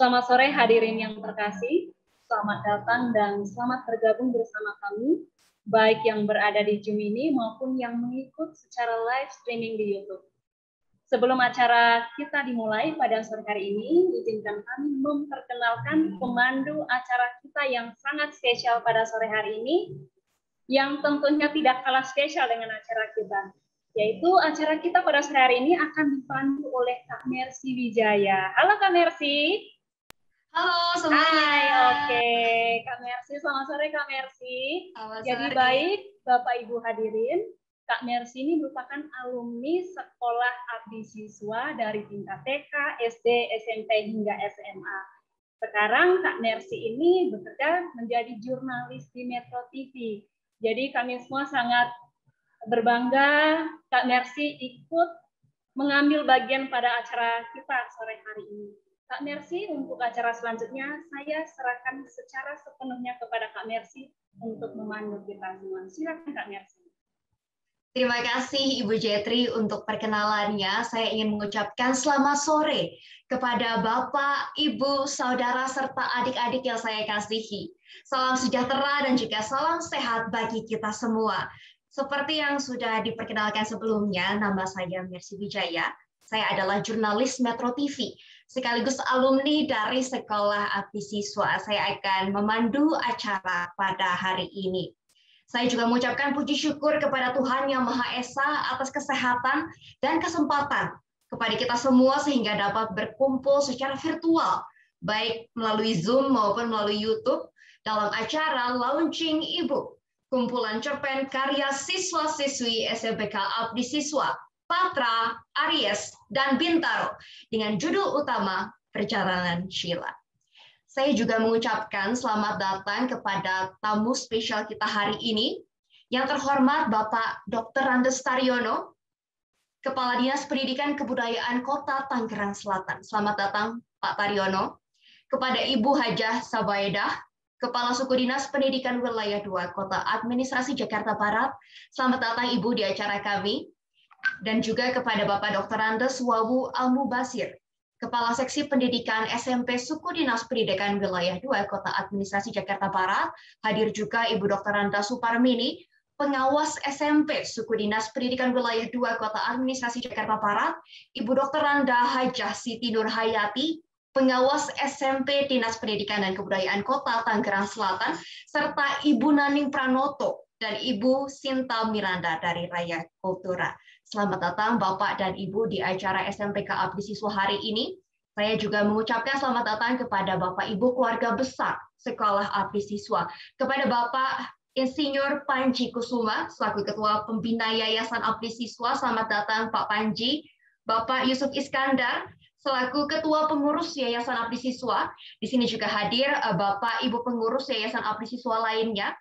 Selamat sore hadirin yang terkasih, selamat datang dan selamat bergabung bersama kami, baik yang berada di Zoom ini maupun yang mengikut secara live streaming di YouTube. Sebelum acara kita dimulai pada sore hari ini, izinkan kami memperkenalkan pemandu acara kita yang sangat spesial pada sore hari ini, yang tentunya tidak kalah spesial dengan acara kita. Yaitu acara kita pada sore hari ini akan dipandu oleh Kak Mercy Wijaya. Halo Kak Mercy. Halo semuanya. Hai, oke. Kak Mercy, selamat sore Kak Mercy. Selamat Jadi sore. baik, Bapak Ibu hadirin, Kak Mercy ini merupakan alumni Sekolah Abdi Siswa dari tingkat TK, SD, SMP, hingga SMA. Sekarang Kak Mercy ini bekerja menjadi jurnalis di Metro TV. Jadi kami semua sangat berbangga Kak Mercy ikut mengambil bagian pada acara kita sore hari ini. Kak Mercy, untuk acara selanjutnya saya serahkan secara sepenuhnya kepada Kak Mercy untuk memandu kita semua. Silakan Kak Mercy. Terima kasih Ibu Jetri untuk perkenalannya. Saya ingin mengucapkan selamat sore kepada Bapak, Ibu, Saudara, serta adik-adik yang saya kasihi. Salam sejahtera dan juga salam sehat bagi kita semua. Seperti yang sudah diperkenalkan sebelumnya, nama saya Mercy Wijaya. Saya adalah jurnalis Metro TV, sekaligus alumni dari Sekolah Abdi Siswa. Saya akan memandu acara pada hari ini. Saya juga mengucapkan puji syukur kepada Tuhan Yang Maha Esa atas kesehatan dan kesempatan kepada kita semua sehingga dapat berkumpul secara virtual, baik melalui Zoom maupun melalui YouTube dalam acara Launching Ibu, kumpulan cerpen karya siswa-siswi SMPK Abdi Siswa, Patra, Aries, dan Bintaro dengan judul utama Perjalanan Sheila. Saya juga mengucapkan selamat datang kepada tamu spesial kita hari ini, yang terhormat Bapak Dr. Randes Taryono, Kepala Dinas Pendidikan Kebudayaan Kota Tangerang Selatan. Selamat datang Pak Taryono. Kepada Ibu Hajah Sabaedah, Kepala Suku Dinas Pendidikan Wilayah 2 Kota Administrasi Jakarta Barat. Selamat datang Ibu di acara kami. Dan juga kepada Bapak Dr. Randes Wawu Almubasir, Kepala Seksi Pendidikan SMP Suku Dinas Pendidikan Wilayah 2 Kota Administrasi Jakarta Barat. Hadir juga Ibu Dr. Randa Suparmini, Pengawas SMP Suku Dinas Pendidikan Wilayah 2 Kota Administrasi Jakarta Barat. Ibu Dr. Randa Hajah Siti Nurhayati, Pengawas SMP Dinas Pendidikan dan Kebudayaan Kota Tangerang Selatan, serta Ibu Naning Pranoto dan Ibu Sinta Miranda dari Raya Kultura. Selamat datang Bapak dan Ibu di acara SMPK Abdi Siswa hari ini. Saya juga mengucapkan selamat datang kepada Bapak Ibu keluarga besar Sekolah Abdi Siswa, kepada Bapak Insinyur Panji Kusuma selaku Ketua Pembina Yayasan Abdi Siswa. Selamat datang Pak Panji. Bapak Yusuf Iskandar selaku Ketua Pengurus Yayasan Abdi Siswa. Di sini juga hadir Bapak Ibu pengurus Yayasan Abdi Siswa lainnya,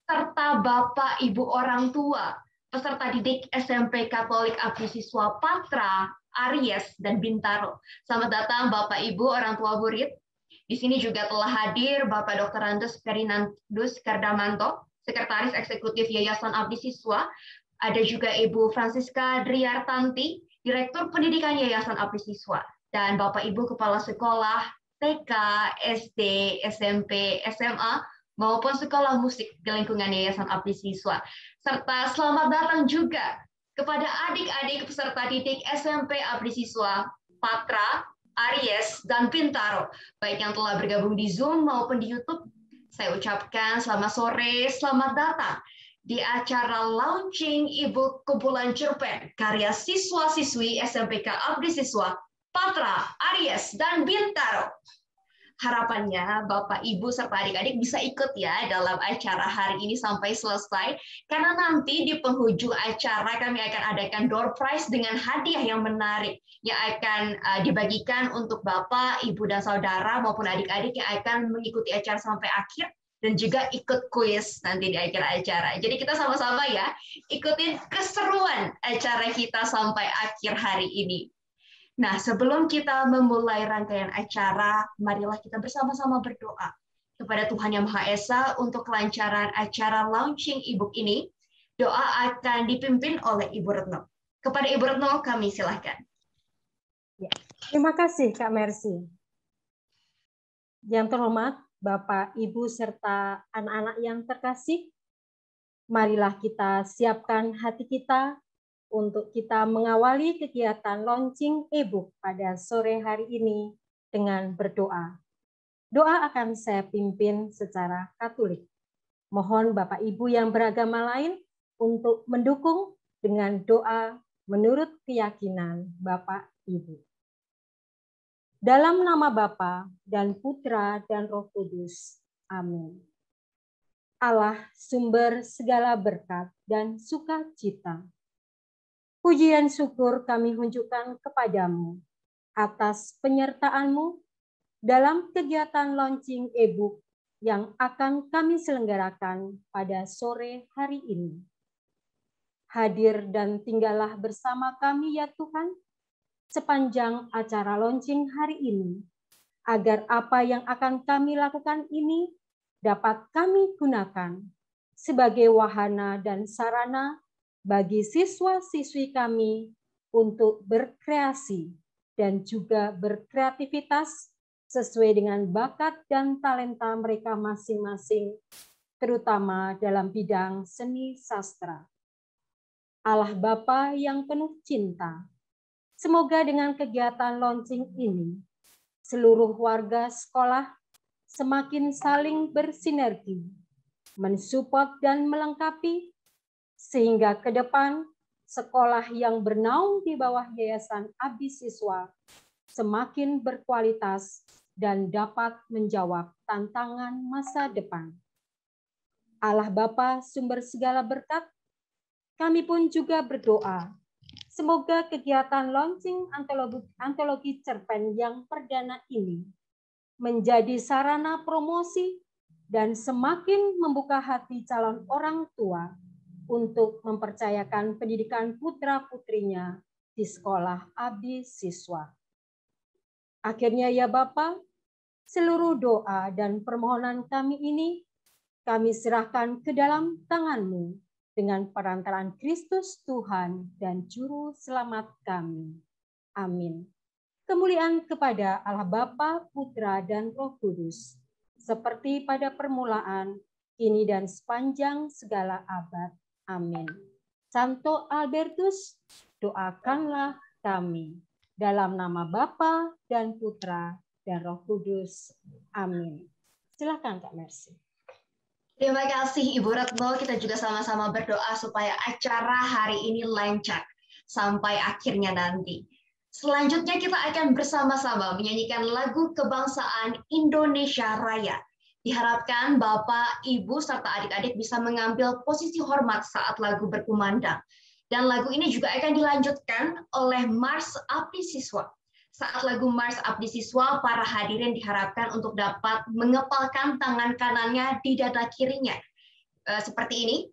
serta Bapak Ibu orang tua peserta didik SMP Katolik Abdi Siswa Patra, Aries, dan Bintaro. Selamat datang Bapak Ibu orang tua murid. Di sini juga telah hadir Bapak Dr. Randes Ferdinandus Kardamanto, Sekretaris Eksekutif Yayasan Abdi Siswa. Ada juga Ibu Francisca Driartanti, Direktur Pendidikan Yayasan Abdi Siswa. Dan Bapak Ibu Kepala Sekolah TK, SD, SMP, SMA, maupun sekolah musik di lingkungan Yayasan Abdi Siswa. Serta selamat datang juga kepada adik-adik peserta didik SMP Abdi Siswa Patra, Aries, dan Bintaro, baik yang telah bergabung di Zoom maupun di YouTube. Saya ucapkan selamat sore, selamat datang di acara Launching Ibu kumpulan cerpen karya siswa-siswi SMPK Abdi Siswa Patra, Aries, dan Bintaro. Harapannya Bapak, Ibu, serta adik-adik bisa ikut ya dalam acara hari ini sampai selesai, karena nanti di penghujung acara kami akan adakan door prize dengan hadiah yang menarik yang akan dibagikan untuk Bapak, Ibu, dan Saudara maupun adik-adik yang akan mengikuti acara sampai akhir dan juga ikut kuis nanti di akhir acara. Jadi kita sama-sama ya ikutin keseruan acara kita sampai akhir hari ini. Nah, sebelum kita memulai rangkaian acara, marilah kita bersama-sama berdoa kepada Tuhan Yang Maha Esa untuk kelancaran acara launching e-book ini. Doa akan dipimpin oleh Ibu Retno. Kepada Ibu Retno, kami silahkan. Ya, terima kasih Kak Mercy. Yang terhormat Bapak, Ibu, serta anak-anak yang terkasih, marilah kita siapkan hati kita untuk kita mengawali kegiatan launching e-book pada sore hari ini dengan berdoa. Doa akan saya pimpin secara Katolik. Mohon Bapak Ibu yang beragama lain untuk mendukung dengan doa menurut keyakinan Bapak Ibu. Dalam nama Bapa dan Putra dan Roh Kudus. Amin. Allah sumber segala berkat dan sukacita. Puji dan syukur kami tunjukkan kepadamu atas penyertaan-Mu dalam kegiatan launching e-book yang akan kami selenggarakan pada sore hari ini. Hadir dan tinggallah bersama kami ya Tuhan, sepanjang acara launching hari ini, agar apa yang akan kami lakukan ini dapat kami gunakan sebagai wahana dan sarana bagi siswa-siswi kami untuk berkreasi dan juga berkreativitas sesuai dengan bakat dan talenta mereka masing-masing, terutama dalam bidang seni sastra. Allah Bapa yang penuh cinta, semoga dengan kegiatan launching ini, seluruh warga sekolah semakin saling bersinergi, mensupport dan melengkapi, sehingga ke depan sekolah yang bernaung di bawah Yayasan Abdi Siswa semakin berkualitas dan dapat menjawab tantangan masa depan. Allah Bapa sumber segala berkat, kami pun juga berdoa, semoga kegiatan launching antologi cerpen yang perdana ini menjadi sarana promosi dan semakin membuka hati calon orang tua untuk mempercayakan pendidikan putra-putrinya di sekolah Abdi Siswa. Akhirnya ya Bapa, seluruh doa dan permohonan kami ini kami serahkan ke dalam tangan-Mu dengan perantaraan Kristus Tuhan dan Juru Selamat kami. Amin. Kemuliaan kepada Allah Bapa, Putra, dan Roh Kudus, seperti pada permulaan, kini dan sepanjang segala abad. Amin. Santo Albertus, doakanlah kami. Dalam nama Bapa dan Putra dan Roh Kudus. Amin. Silakan Kak Mercy. Terima kasih Ibu Retno. Kita juga sama-sama berdoa supaya acara hari ini lancar sampai akhirnya nanti. Selanjutnya kita akan bersama-sama menyanyikan lagu kebangsaan Indonesia Raya. Diharapkan Bapak, Ibu, serta adik-adik bisa mengambil posisi hormat saat lagu berkumandang. Dan lagu ini juga akan dilanjutkan oleh Mars Abdi Siswa. Saat lagu Mars Abdi Siswa, para hadirin diharapkan untuk dapat mengepalkan tangan kanannya di dada kirinya. Seperti ini.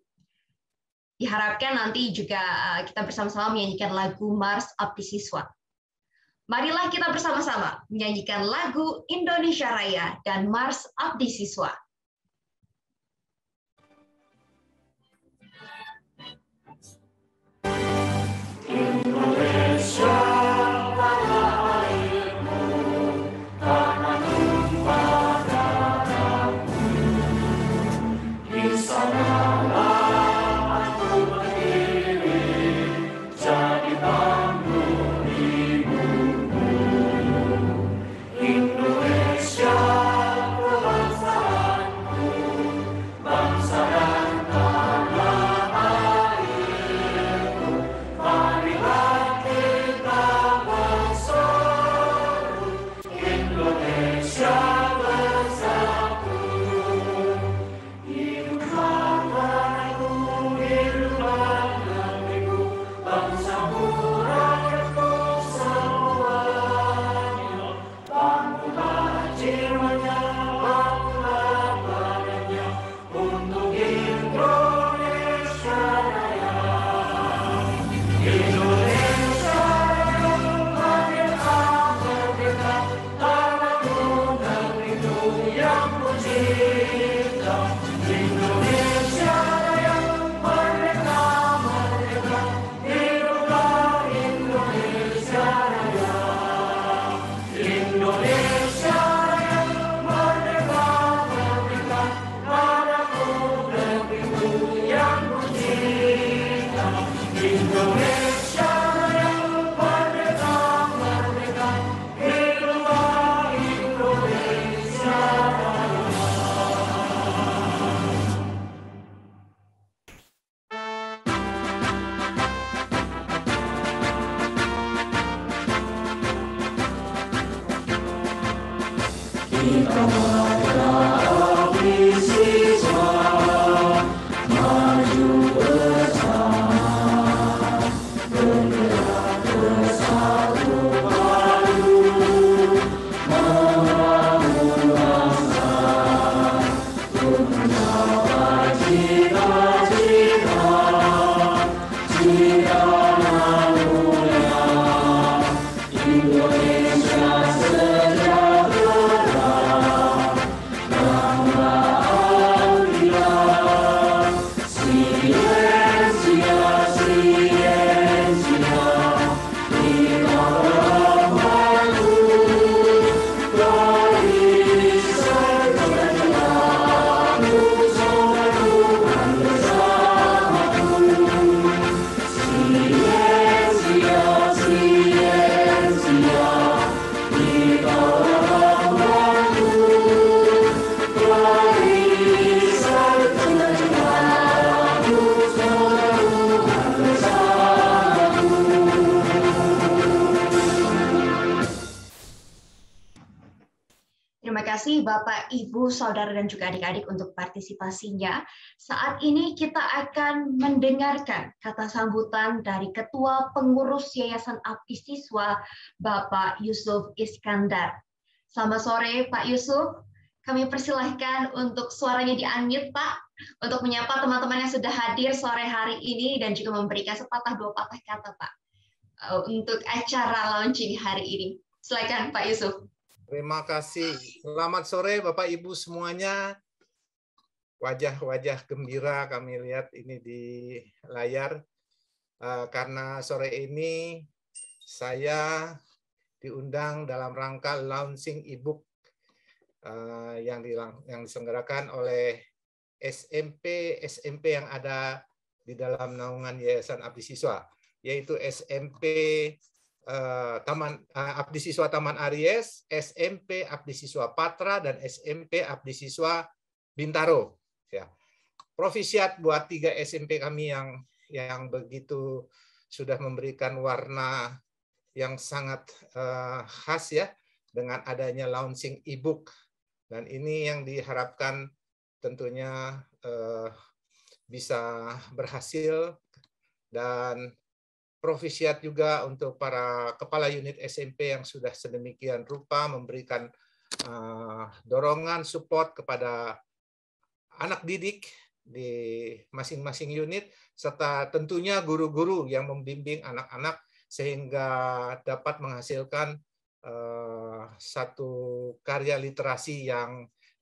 Diharapkan nanti juga kita bersama-sama menyanyikan lagu Mars Abdi Siswa. Marilah kita bersama-sama menyanyikan lagu Indonesia Raya dan Mars Abdi Siswa. Indonesia, tanah airmu, tanah tumpah darahmu. Di sanalah aku berdiri, jadi bangku ibumu. Indonesia, kebangsaanku, bangsa dan tanah airku. Marilah kita bersatu, Indonesia bersatu. Hiduplah tanahku, hiduplah negeriku, bangsaku, rakyatku semuanya. Bangunlah jiwanya, bangunlah badannya, untuk Indonesia Raya. Indonesia Raya, merdeka, merdeka, tanahku, negeriku yang ku cinta. Indonesia Raya, merdeka, merdeka, hiduplah Indonesia Raya. Indonesia Raya, merdeka, merdeka, tanahku, negeriku yang ku cinta. Indonesia Terima kasih Bapak, Ibu, Saudara, dan juga adik-adik untuk partisipasinya. Saat ini kita akan mendengarkan kata sambutan dari Ketua Pengurus Yayasan Abdi Siswa, Bapak Yusuf Iskandar. Selamat sore, Pak Yusuf. Kami persilahkan untuk suaranya di-unmute, Pak, untuk menyapa teman-teman yang sudah hadir sore hari ini dan juga memberikan sepatah dua patah kata, Pak, untuk acara launching hari ini. Silakan, Pak Yusuf. Terima kasih. Selamat sore Bapak Ibu semuanya. Wajah-wajah gembira kami lihat ini di layar. Karena sore ini saya diundang dalam rangka launching e-book yang diselenggarakan oleh SMP yang ada di dalam naungan Yayasan Abdi Siswa, yaitu SMP Abdi Siswa Taman Aries, SMP Abdi Siswa Patra, dan SMP Abdi Siswa Bintaro. Ya. Profisiat buat 3 SMP kami yang begitu sudah memberikan warna yang sangat khas ya dengan adanya launching e-book. Dan ini yang diharapkan tentunya bisa berhasil, dan profisiat juga untuk para kepala unit SMP yang sudah sedemikian rupa memberikan dorongan, support kepada anak didik di masing-masing unit, serta tentunya guru-guru yang membimbing anak-anak sehingga dapat menghasilkan satu karya literasi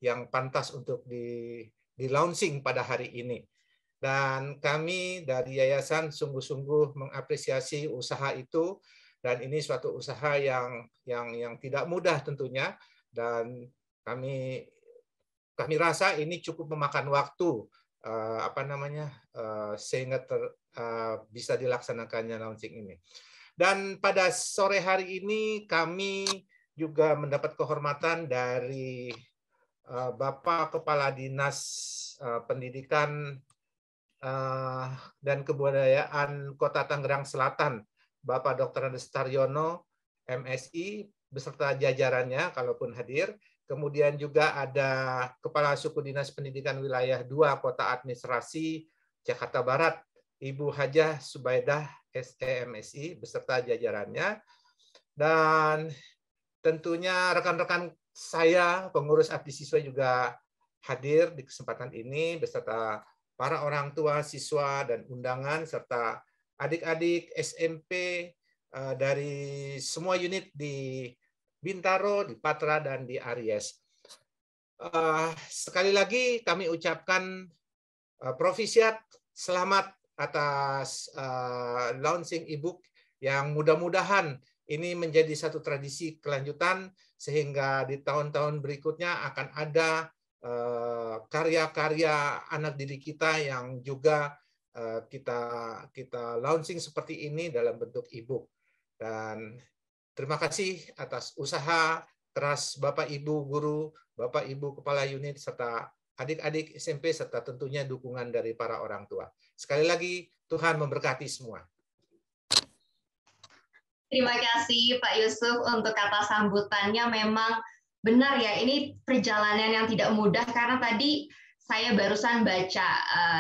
yang pantas untuk di launching pada hari ini. Dan kami dari yayasan sungguh-sungguh mengapresiasi usaha itu, dan ini suatu usaha yang tidak mudah tentunya, dan kami rasa ini cukup memakan waktu sehingga bisa dilaksanakannya launching ini. Dan pada sore hari ini kami juga mendapat kehormatan dari Bapak Kepala Dinas Pendidikan dan Kebudayaan Kota Tangerang Selatan, Bapak Dr. Andes Taryono, MSI, beserta jajarannya, kalaupun hadir. Kemudian juga ada Kepala Suku Dinas Pendidikan Wilayah 2 Kota Administrasi Jakarta Barat, Ibu Hajah Subaidah, SEMSI, beserta jajarannya. Dan tentunya rekan-rekan saya, pengurus Abdi Siswa juga hadir di kesempatan ini, beserta para orang tua, siswa, dan undangan, serta adik-adik SMP dari semua unit di Bintaro, di Patra, dan di Aries. Sekali lagi kami ucapkan profisiat, selamat atas launching e-book yang mudah-mudahan ini menjadi satu tradisi kelanjutan, sehingga di tahun-tahun berikutnya akan ada karya-karya anak didik kita yang juga kita launching seperti ini dalam bentuk e-book. Dan terima kasih atas usaha keras Bapak Ibu guru, Bapak Ibu kepala unit, serta adik-adik SMP, serta tentunya dukungan dari para orang tua. Sekali lagi, Tuhan memberkati semua. Terima kasih Pak Yusuf untuk kata sambutannya. Memang benar ya, ini perjalanan yang tidak mudah, karena tadi saya barusan baca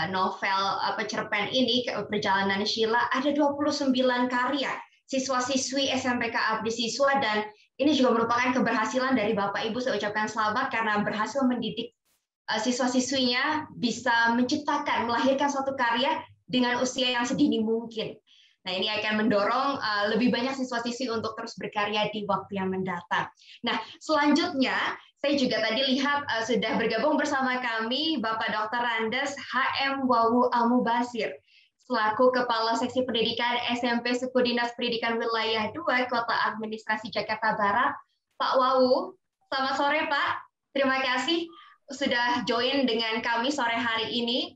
novel cerpen ini, Perjalanan Sheila, ada 29 karya siswa-siswi SMPK Abdi Siswa, dan ini juga merupakan keberhasilan dari Bapak Ibu. Saya ucapkan selamat karena berhasil mendidik siswa-siswinya bisa menciptakan, melahirkan suatu karya dengan usia yang sedini mungkin. Nah, ini akan mendorong lebih banyak siswa-siswi untuk terus berkarya di waktu yang mendatang. Nah, selanjutnya Saya juga tadi lihat sudah bergabung bersama kami Bapak Dr. Randes HM Wawu Almubasir selaku Kepala Seksi Pendidikan SMP Suku Dinas Pendidikan Wilayah 2 Kota Administrasi Jakarta Barat. Pak Wawu, selamat sore Pak. Terima kasih sudah join dengan kami sore hari ini.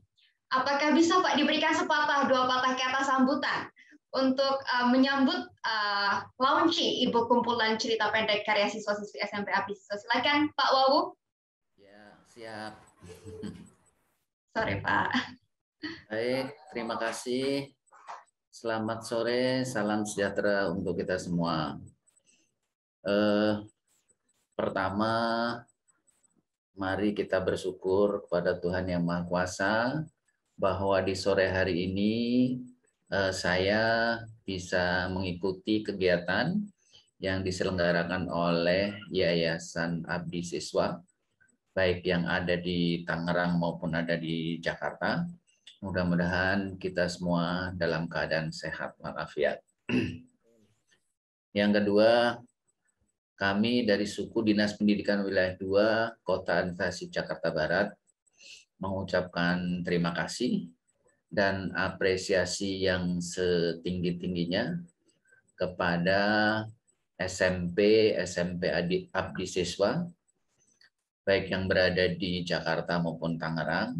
Apakah bisa Pak diberikan sepatah dua patah kata sambutan untuk menyambut launching Ibu kumpulan cerita pendek karya siswa-siswi SMP Abdi Siswa. Silakan Pak Wawu. Ya, siap. Sore Pak. Baik, terima kasih. Selamat sore, salam sejahtera untuk kita semua. Pertama, mari kita bersyukur kepada Tuhan Yang Maha Kuasa bahwa di sore hari ini saya bisa mengikuti kegiatan yang diselenggarakan oleh Yayasan Abdi Siswa, baik yang ada di Tangerang maupun ada di Jakarta. Mudah-mudahan kita semua dalam keadaan sehat walafiat. Yang kedua, kami dari Suku Dinas Pendidikan Wilayah 2 Kota Administrasi Jakarta Barat mengucapkan terima kasih dan apresiasi yang setinggi-tingginya kepada SMP Abdi Siswa, baik yang berada di Jakarta maupun Tangerang,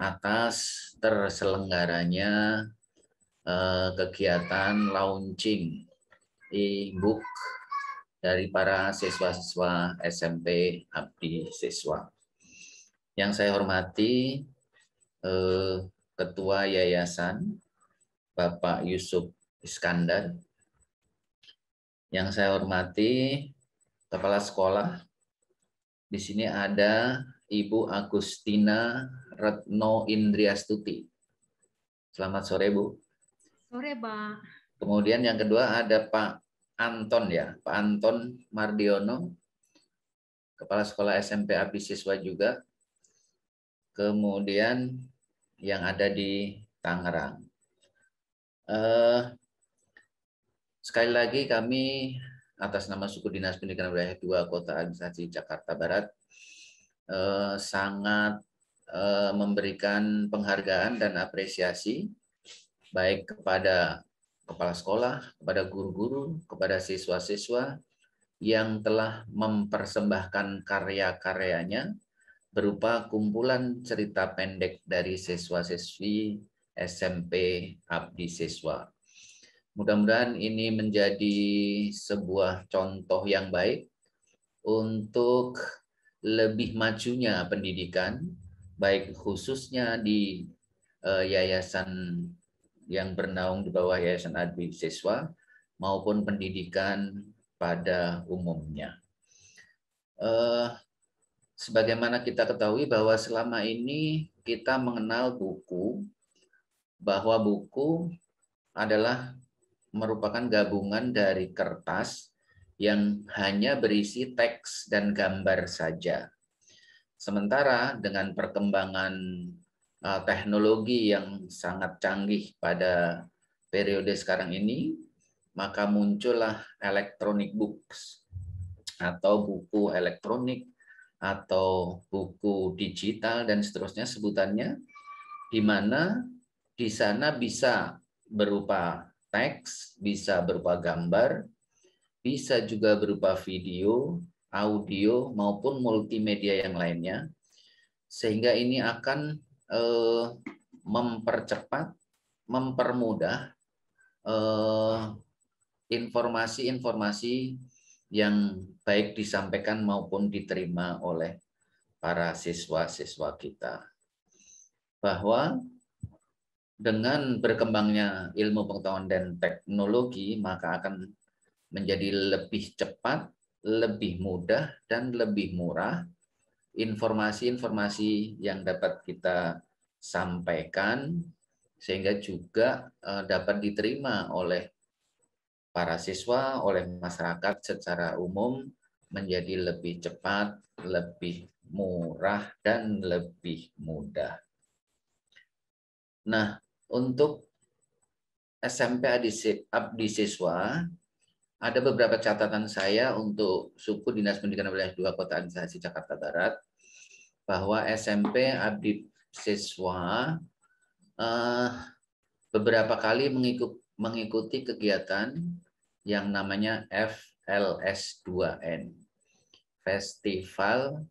atas terselenggaranya kegiatan launching e-book dari para siswa-siswa SMP Abdi Siswa. Yang saya hormati Ketua Yayasan Bapak Yusuf Iskandar. Yang saya hormati Kepala Sekolah. Di sini ada Ibu Agustina Retno Indriastuti. Selamat sore, Bu. Sore, Pak. Kemudian yang kedua ada Pak Anton ya, Pak Anton Mardiono, Kepala Sekolah SMP Abdi Siswa juga. Kemudian yang ada di Tangerang. Sekali lagi kami atas nama Suku Dinas Pendidikan Wilayah 2 Kota Administrasi Jakarta Barat sangat memberikan penghargaan dan apresiasi baik kepada kepala sekolah, kepada guru-guru, kepada siswa-siswa yang telah mempersembahkan karya-karyanya berupa kumpulan cerita pendek dari siswa-siswi SMP Abdi Siswa. Mudah-mudahan ini menjadi sebuah contoh yang baik untuk lebih majunya pendidikan, baik khususnya di yayasan yang bernaung di bawah Yayasan Abdi Siswa maupun pendidikan pada umumnya. Sebagaimana kita ketahui bahwa selama ini kita mengenal buku, bahwa buku adalah merupakan gabungan dari kertas yang hanya berisi teks dan gambar saja. Sementara dengan perkembangan teknologi yang sangat canggih pada periode sekarang ini, maka muncullah electronic books atau buku elektronik atau buku digital dan seterusnya sebutannya, di mana di sana bisa berupa teks, bisa berupa gambar, bisa juga berupa video, audio maupun multimedia yang lainnya, sehingga ini akan mempercepat, mempermudah informasi-informasi yang baik disampaikan maupun diterima oleh para siswa-siswa kita. Bahwa dengan berkembangnya ilmu pengetahuan dan teknologi, maka akan menjadi lebih cepat, lebih mudah, dan lebih murah informasi-informasi yang dapat kita sampaikan, sehingga juga dapat diterima oleh para siswa, oleh masyarakat secara umum menjadi lebih cepat, lebih murah, dan lebih mudah. Nah, untuk SMP Abdi Siswa ada beberapa catatan saya untuk suku Dinas Pendidikan Wilayah 2 Kota Administrasi Jakarta Barat, bahwa SMP Abdi Siswa beberapa kali mengikuti kegiatan yang namanya FLS2N, Festival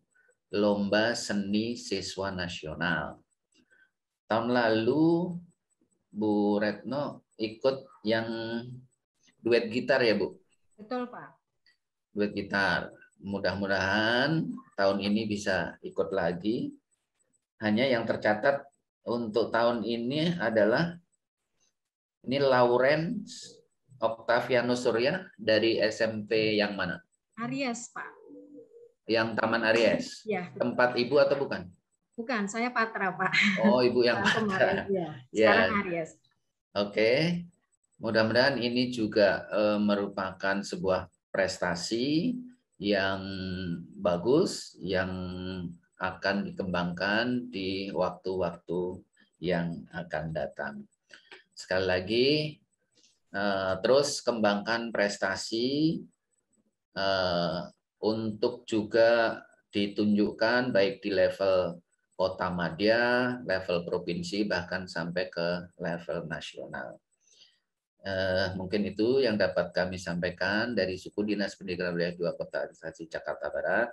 Lomba Seni Siswa Nasional. Tahun lalu Bu Retno ikut yang duet gitar ya, Bu? Betul, Pak. Duet gitar. Mudah-mudahan tahun ini bisa ikut lagi. Hanya yang tercatat untuk tahun ini adalah ini Lawrence Octavianus Surya dari SMP yang mana? Aries, Pak. Yang Taman Aries. Ya. Tempat Ibu atau bukan? Bukan, saya Patra, Pak. Oh, Ibu yang Patra. Patra. Ya. Ya. Sekarang Aries. Oke. Mudah-mudahan ini juga merupakan sebuah prestasi yang bagus, yang akan dikembangkan di waktu-waktu yang akan datang. Sekali lagi, terus kembangkan prestasi untuk juga ditunjukkan baik di level kota madya, level provinsi, bahkan sampai ke level nasional. Mungkin itu yang dapat kami sampaikan dari suku Dinas Pendidikan Wilayah 2 Kota Administrasi Jakarta Barat.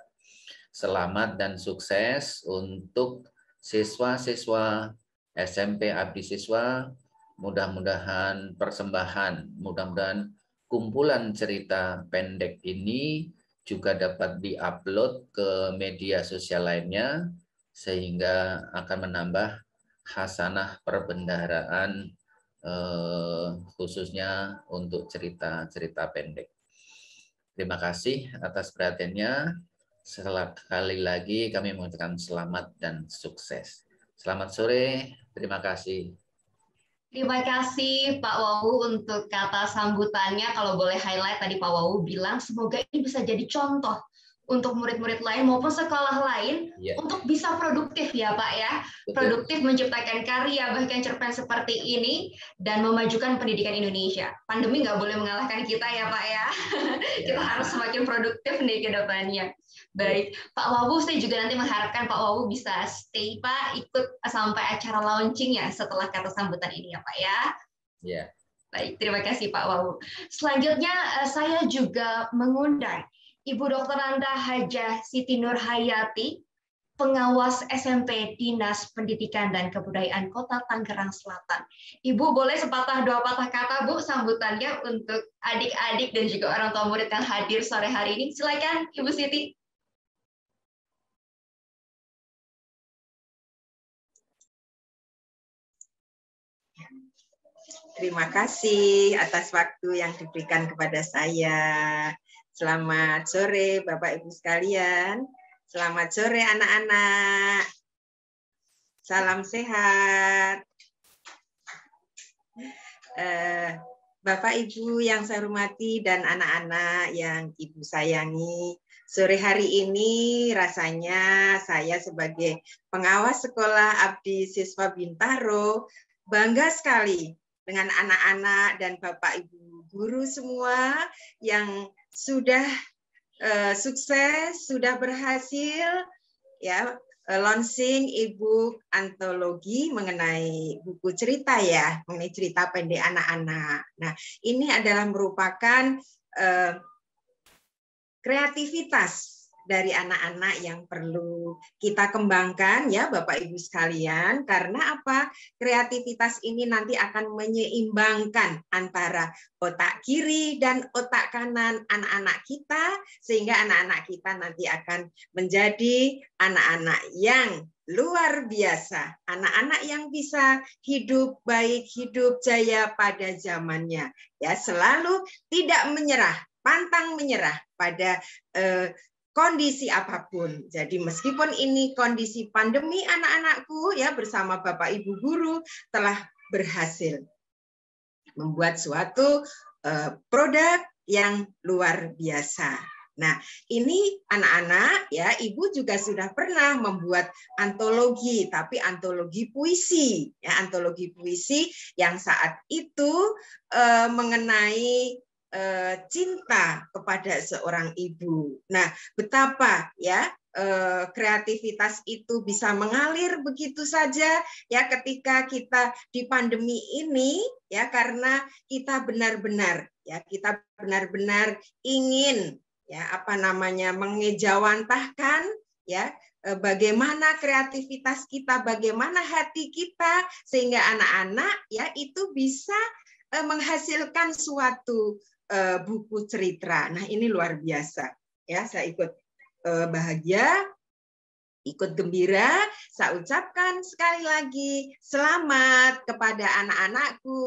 Selamat dan sukses untuk siswa-siswa SMP Abdi Siswa. Mudah-mudahan persembahan, mudah-mudahan kumpulan cerita pendek ini juga dapat diupload ke media sosial lainnya, sehingga akan menambah hasanah perbendaharaan khususnya untuk cerita-cerita pendek. Terima kasih atas perhatiannya. Sekali lagi kami mengucapkan selamat dan sukses. Selamat sore, terima kasih. Terima kasih Pak Wawu untuk kata sambutannya. Kalau boleh highlight, tadi Pak Wawu bilang semoga ini bisa jadi contoh untuk murid-murid lain maupun sekolah lain untuk bisa produktif ya Pak ya. Betul. Produktif menciptakan karya bahkan cerpen seperti ini dan memajukan pendidikan Indonesia. Pandemi nggak boleh mengalahkan kita ya Pak ya. Kita harus semakin produktif nih ke depannya. Baik, Pak Wawu, saya juga nanti mengharapkan Pak Wawu bisa stay Pak, ikut sampai acara launching ya setelah kata sambutan ini ya Pak ya. Ya. Baik, terima kasih Pak Wawu. Selanjutnya saya juga mengundang Ibu Dr. Nanda Hajah Siti Nur Hayati, pengawas SMP Dinas Pendidikan dan Kebudayaan Kota Tangerang Selatan. Ibu boleh sepatah dua patah kata Bu sambutannya untuk adik-adik dan juga orang tua murid yang hadir sore hari ini. Silakan Ibu Siti. Terima kasih atas waktu yang diberikan kepada saya. Selamat sore Bapak Ibu sekalian. Selamat sore anak-anak. Salam sehat. Bapak Ibu yang saya hormati dan anak-anak yang Ibu sayangi, sore hari ini rasanya saya sebagai pengawas sekolah Abdi Siswa Bintaro bangga sekali dengan anak-anak dan Bapak Ibu guru semua yang sudah sukses, sudah berhasil ya launching e-book antologi mengenai buku cerita ya, mengenai cerita pendek anak-anak. Nah, ini adalah merupakan kreativitas dari anak-anak yang perlu kita kembangkan ya Bapak Ibu sekalian, karena apa? Kreativitas ini nanti akan menyeimbangkan antara otak kiri dan otak kanan anak-anak kita, sehingga anak-anak kita nanti akan menjadi anak-anak yang luar biasa, anak-anak yang bisa hidup baik, hidup jaya pada zamannya ya, selalu tidak menyerah, pantang menyerah pada kondisi apapun. Jadi meskipun ini kondisi pandemi, anak-anakku ya bersama Bapak Ibu guru telah berhasil membuat suatu produk yang luar biasa. Nah, ini anak-anak ya, Ibu juga sudah pernah membuat antologi, tapi antologi puisi ya, antologi puisi yang saat itu mengenai cinta kepada seorang ibu. Nah, betapa ya kreativitas itu bisa mengalir begitu saja ya ketika kita di pandemi ini ya, karena kita benar-benar ingin ya mengejawantahkan ya bagaimana kreativitas kita, bagaimana hati kita, sehingga anak-anak ya itu bisa menghasilkan suatu buku cerita. Nah, ini luar biasa ya, saya ikut bahagia, ikut gembira. Saya ucapkan sekali lagi selamat kepada anak-anakku,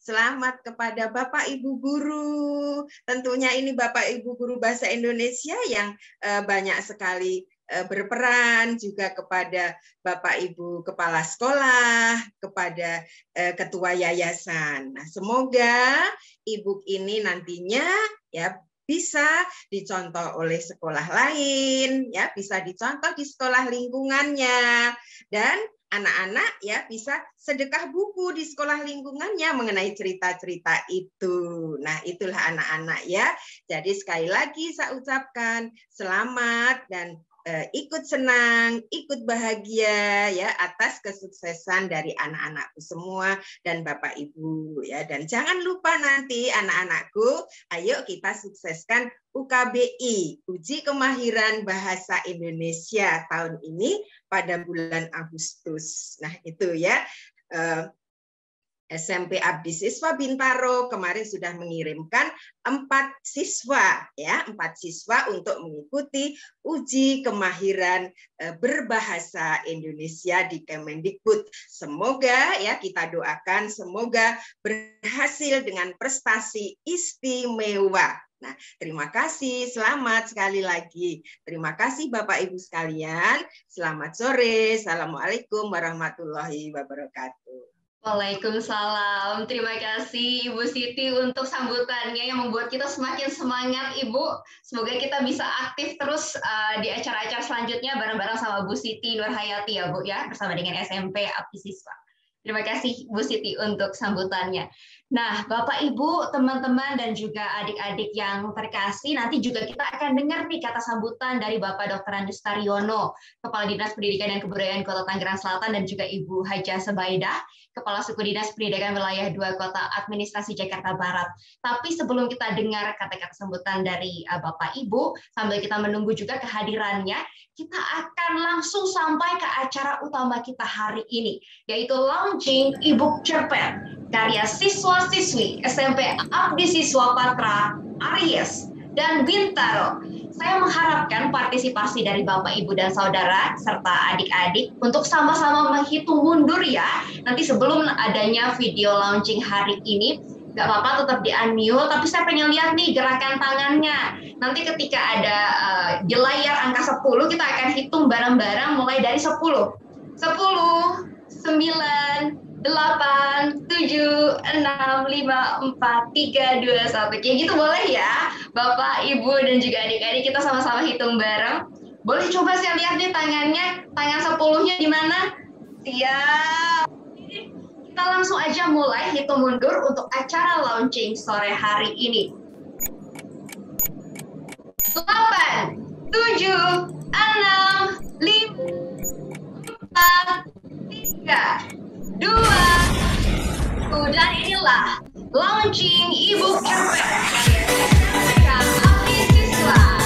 selamat kepada Bapak Ibu guru. Tentunya ini Bapak Ibu guru bahasa Indonesia yang banyak sekali berperan, juga kepada Bapak Ibu kepala sekolah, kepada ketua yayasan. Nah, semoga e-book ini nantinya ya bisa dicontoh oleh sekolah lain, ya bisa dicontoh di sekolah lingkungannya, dan anak-anak ya bisa sedekah buku di sekolah lingkungannya mengenai cerita-cerita itu. Nah, itulah anak-anak ya. Jadi sekali lagi saya ucapkan selamat dan ikut senang, ikut bahagia ya atas kesuksesan dari anak-anakku semua dan Bapak Ibu ya. Dan jangan lupa nanti anak-anakku, ayo kita sukseskan UKBI, Uji Kemahiran Bahasa Indonesia tahun ini pada bulan Agustus. Nah, itu ya. SMP Abdi Siswa Bintaro kemarin sudah mengirimkan 4 siswa untuk mengikuti uji kemahiran berbahasa Indonesia di Kemendikbud. Semoga ya kita doakan semoga berhasil dengan prestasi istimewa. Nah, terima kasih, selamat sekali lagi. Terima kasih Bapak Ibu sekalian. Selamat sore. Assalamualaikum warahmatullahi wabarakatuh. Waalaikumsalam. Terima kasih Ibu Siti untuk sambutannya yang membuat kita semakin semangat, Ibu. Semoga kita bisa aktif terus di acara-acara selanjutnya bareng-bareng sama Bu Siti Nurhayati ya, Bu ya, bersama dengan SMP Abdi Siswa. Terima kasih Bu Siti untuk sambutannya. Nah, Bapak Ibu, teman-teman dan juga adik-adik yang terkasih, nanti juga kita akan dengar nih kata sambutan dari Bapak Dr. Andus Taryono, Kepala Dinas Pendidikan dan Kebudayaan Kota Tangerang Selatan, dan juga Ibu Haja Sebaidah, Kepala Suku Dinas Pendidikan Wilayah 2 Kota Administrasi Jakarta Barat. Tapi sebelum kita dengar kata-kata sambutan dari Bapak Ibu, sambil kita menunggu juga kehadirannya, kita akan langsung sampai ke acara utama kita hari ini, yaitu launching e-book cerpen karya siswa-siswi SMP Abdi Siswa Patra, Aries, dan Bintaro. Saya mengharapkan partisipasi dari Bapak, Ibu, dan Saudara, serta adik-adik untuk sama-sama menghitung mundur ya. Nanti sebelum adanya video launching hari ini, nggak apa-apa tetap di-unmute, tapi saya pengen lihat nih gerakan tangannya. Nanti ketika ada di layar angka 10, kita akan hitung bareng-bareng mulai dari 10. 10, 9, 8, 7, 6, 5, 4, 3, 2, 1. Kayak gitu boleh ya, Bapak, Ibu, dan juga adik-adik, kita sama-sama hitung bareng. Boleh coba saya lihat nih tangannya, tangan 10-nya di mana? Siap. Kita langsung aja mulai hitung mundur untuk acara launching sore hari ini. 8, 7, 6, 5, 4, 3, 2, dan inilah launching e-book cerpen Abdi Siswa.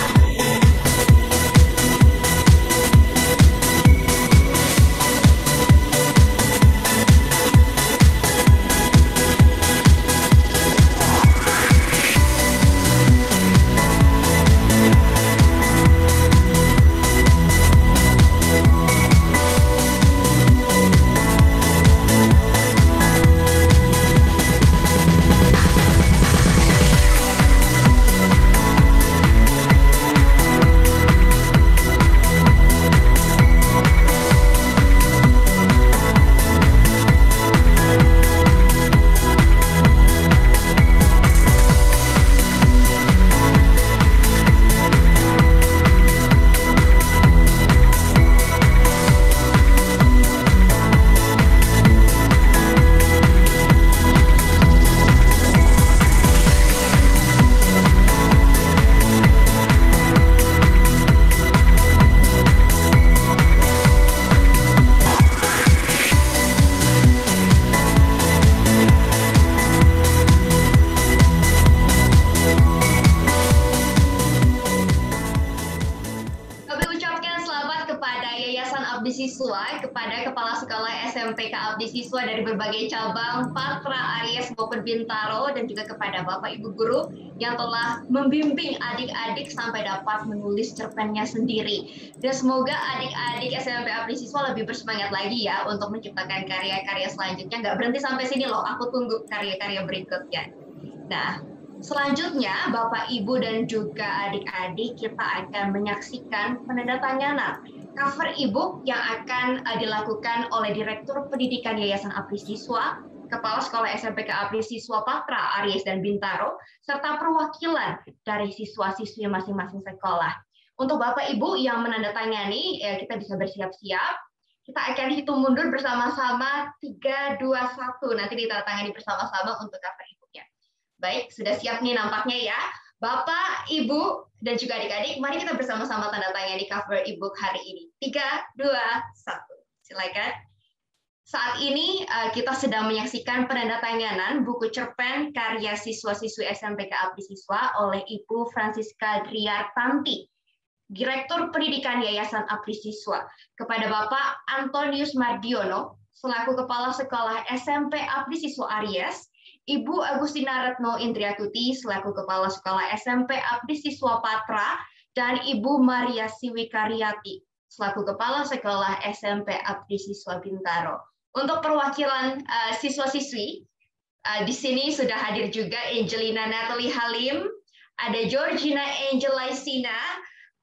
kepada Kepala Sekolah SMPK Abdi Siswa dari berbagai cabang, Patra, Aries, maupun Bintaro, dan juga kepada Bapak Ibu Guru yang telah membimbing adik-adik sampai dapat menulis cerpennya sendiri. Dan semoga adik-adik SMP Abdi Siswa lebih bersemangat lagi ya untuk menciptakan karya-karya selanjutnya. Nggak berhenti sampai sini loh, aku tunggu karya-karya berikutnya. Nah, selanjutnya Bapak, Ibu, dan juga adik-adik kita akan menyaksikan penandatanganan cover e-book yang akan dilakukan oleh Direktur Pendidikan Yayasan Abdi Siswa, Kepala Sekolah SMPK Abdi Siswa Patra, Aries, dan Bintaro, serta perwakilan dari siswa-siswi masing-masing sekolah. Untuk Bapak Ibu yang menandatangani, ya kita bisa bersiap-siap. Kita akan hitung mundur bersama-sama 3, 2, 1. Nanti ditandatangani bersama-sama untuk cover e-booknya. Baik, sudah siap nih nampaknya ya. Bapak, Ibu, dan juga adik-adik, mari kita bersama-sama tanda tangan di cover e-book hari ini. 3, 2, 1. Silakan. Saat ini kita sedang menyaksikan penandatanganan buku cerpen karya siswa-siswi SMPK Abdi Siswa oleh Ibu Francisca Driartanti, Direktur Pendidikan Yayasan Abdi Siswa, kepada Bapak Antonius Mardiono, selaku Kepala Sekolah SMP Abdi Siswa Aries, Ibu Agustina Retno Indriakuti selaku Kepala Sekolah SMP Abdi Siswa Patra, dan Ibu Maria Siwikaryati selaku Kepala Sekolah SMP Abdi Siswa Bintaro. Untuk perwakilan siswa-siswi, di sini sudah hadir juga Angelina Natalie Halim, ada Georgina Angel Laisina,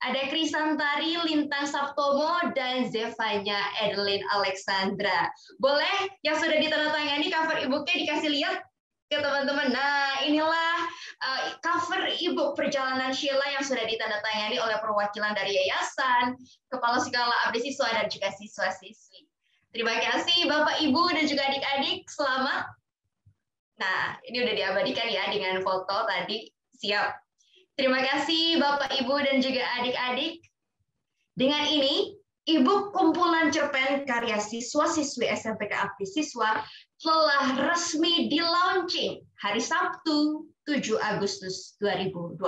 ada Krisantari Lintang Saptomo, dan Zevanya Edeline Alexandra. Boleh yang sudah ditandatangani cover e-booknya dikasih lihat ke teman-teman. Nah, inilah cover e-book perjalanan Sheila yang sudah ditandatangani oleh perwakilan dari yayasan, Kepala Sekolah Abdi Siswa, dan juga siswa-siswi. Terima kasih Bapak, Ibu, dan juga adik-adik. Selamat. Nah, ini udah diabadikan ya dengan foto tadi. Siap. Terima kasih Bapak, Ibu, dan juga adik-adik. Dengan ini, e-book kumpulan cerpen karya siswa-siswi SMPK Abdi Siswa telah resmi di-launching hari Sabtu 7 Agustus 2021.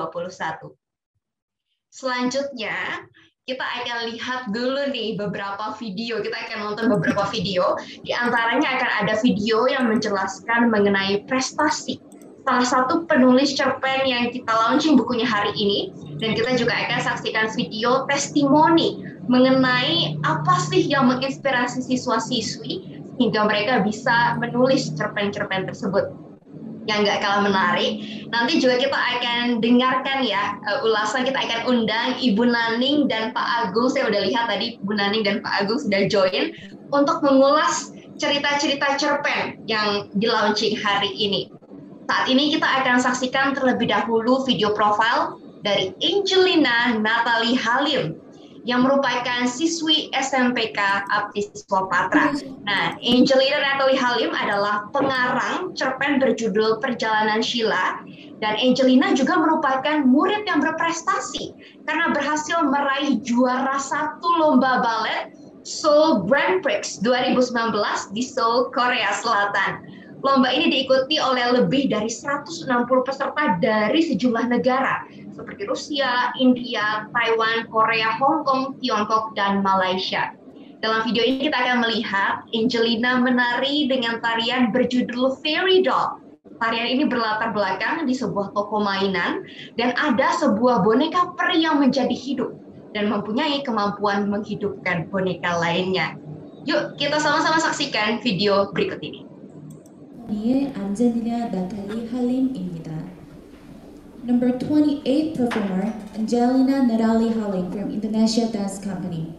Selanjutnya, kita akan lihat dulu nih beberapa video. Kita akan nonton beberapa video. Di antaranya akan ada video yang menjelaskan mengenai prestasi salah satu penulis cerpen yang kita launching bukunya hari ini. Dan kita juga akan saksikan video testimoni mengenai apa sih yang menginspirasi siswa-siswi hingga mereka bisa menulis cerpen-cerpen tersebut. Yang nggak kalah menarik, nanti juga kita akan dengarkan ya ulasan. Kita akan undang Ibu Naning dan Pak Agung. Saya udah lihat tadi Bu Naning dan Pak Agung sudah join untuk mengulas cerita-cerita cerpen yang di-launching hari ini. Saat ini kita akan saksikan terlebih dahulu video profil dari Angelina Natalie Halim, yang merupakan siswi SMPK Abdi Siswa Patra. Nah, Angelina Natalie Halim adalah pengarang cerpen berjudul Perjalanan Sheila, dan Angelina juga merupakan murid yang berprestasi karena berhasil meraih juara 1 lomba balet Seoul Grand Prix 2019 di Seoul, Korea Selatan. Lomba ini diikuti oleh lebih dari 160 peserta dari sejumlah negara, seperti Rusia, India, Taiwan, Korea, Hong Kong, Tiongkok, dan Malaysia. Dalam video ini kita akan melihat Angelina menari dengan tarian berjudul Fairy Doll. Tarian ini berlatar belakang di sebuah toko mainan, dan ada sebuah boneka peri yang menjadi hidup dan mempunyai kemampuan menghidupkan boneka lainnya. Yuk kita sama-sama saksikan video berikut ini. Angelina Natalie Halim입니다. Number 28 performer, Angelina Natalie Halim from Indonesia Dance Company.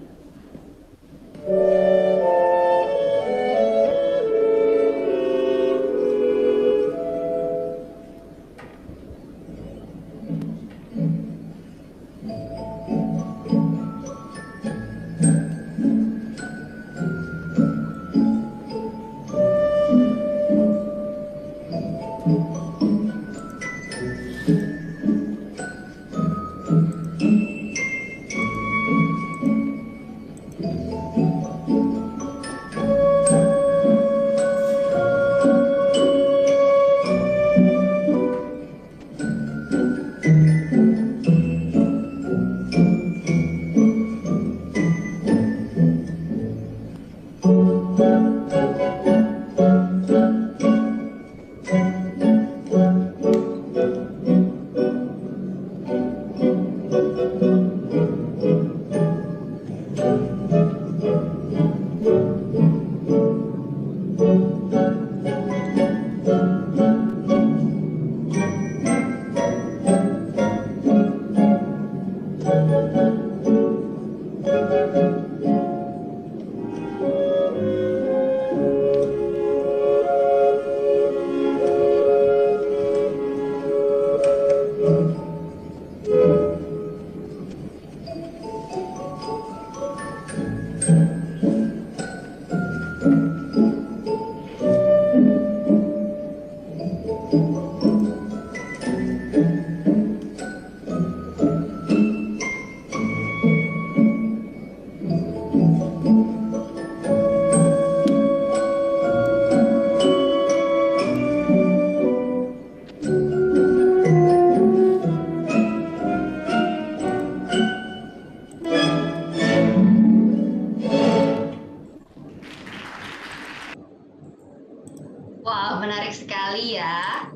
Wah, menarik sekali ya.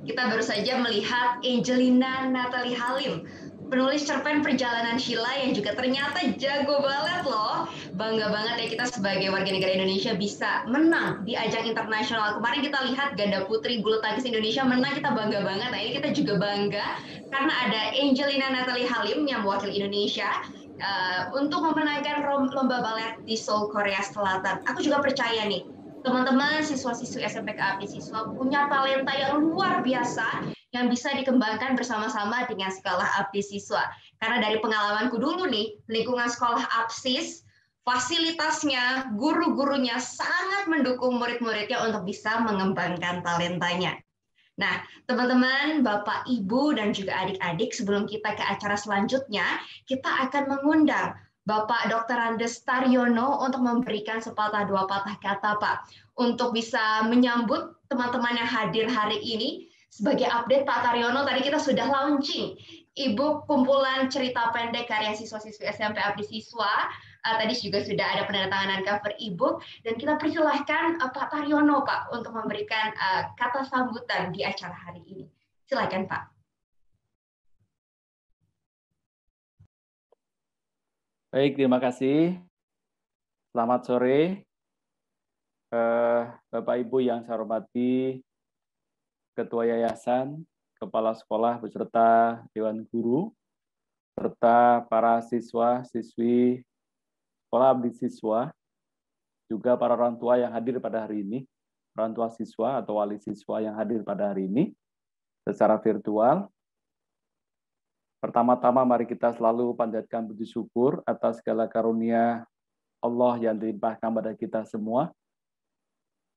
Kita baru saja melihat Angelina Natalie Halim, penulis cerpen Perjalanan Sheila yang juga ternyata jago balet loh. Bangga banget ya kita sebagai warga negara Indonesia bisa menang di ajang internasional. Kemarin kita lihat ganda putri bulu tangkis Indonesia menang, kita bangga banget. Nah ini kita juga bangga karena ada Angelina Natalie Halim yang mewakili Indonesia untuk memenangkan lomba balet di Seoul, Korea Selatan. Aku juga percaya nih, teman-teman siswa-siswi SMPK Abdi Siswa punya talenta yang luar biasa yang bisa dikembangkan bersama-sama dengan sekolah Abdi Siswa. Karena dari pengalamanku dulu nih, lingkungan sekolah ABSIS, fasilitasnya, guru-gurunya sangat mendukung murid-muridnya untuk bisa mengembangkan talentanya. Nah, teman-teman, Bapak, Ibu, dan juga adik-adik, sebelum kita ke acara selanjutnya, kita akan mengundang Bapak Dr. Andes Taryono untuk memberikan sepatah dua patah kata, Pak, untuk bisa menyambut teman-teman yang hadir hari ini. Sebagai update Pak Taryono, tadi kita sudah launching e-book kumpulan cerita pendek karya siswa-siswi SMP Abdi Siswa. Tadi juga sudah ada penandatanganan cover e-book, dan kita persilahkan Pak Taryono, Pak, untuk memberikan kata sambutan di acara hari ini. Silakan, Pak. Baik, terima kasih. Selamat sore, Bapak Ibu yang saya hormati, Ketua Yayasan, Kepala Sekolah beserta Dewan Guru, serta para siswa-siswi Sekolah Abdi Siswa, juga para orang tua yang hadir pada hari ini, orang tua siswa atau wali siswa yang hadir pada hari ini secara virtual. Pertama-tama mari kita selalu panjatkan puji syukur atas segala karunia Allah yang dilimpahkan pada kita semua.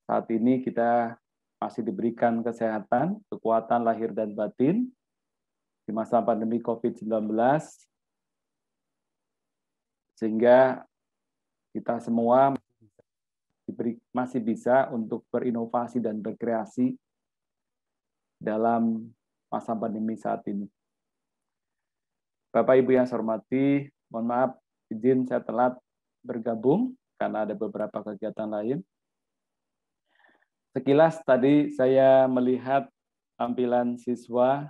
Saat ini kita masih diberikan kesehatan, kekuatan lahir dan batin di masa pandemi COVID-19, sehingga kita semua masih bisa untuk berinovasi dan berkreasi dalam masa pandemi saat ini. Bapak Ibu yang saya hormati, mohon maaf izin saya telat bergabung karena ada beberapa kegiatan lain. Sekilas tadi saya melihat tampilan siswa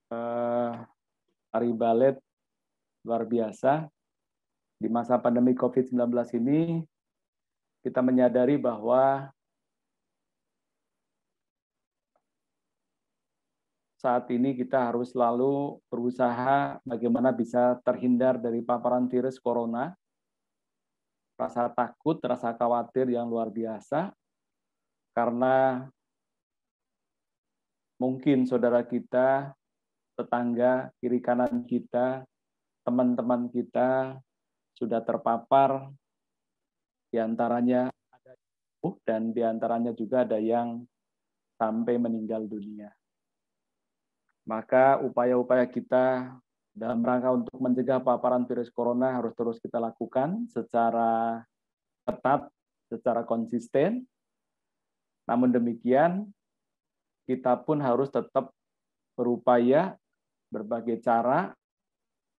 tari balet luar biasa. Di masa pandemi COVID-19 ini, kita menyadari bahwa saat ini kita harus selalu berusaha bagaimana bisa terhindar dari paparan virus corona, rasa takut, rasa khawatir yang luar biasa, karena mungkin saudara kita, tetangga, kiri kanan kita, teman-teman kita sudah terpapar, diantaranya ada dan diantaranya juga ada yang sampai meninggal dunia. Maka upaya-upaya kita dalam rangka untuk mencegah paparan virus corona harus terus kita lakukan secara ketat, secara konsisten. Namun demikian, kita pun harus tetap berupaya berbagai cara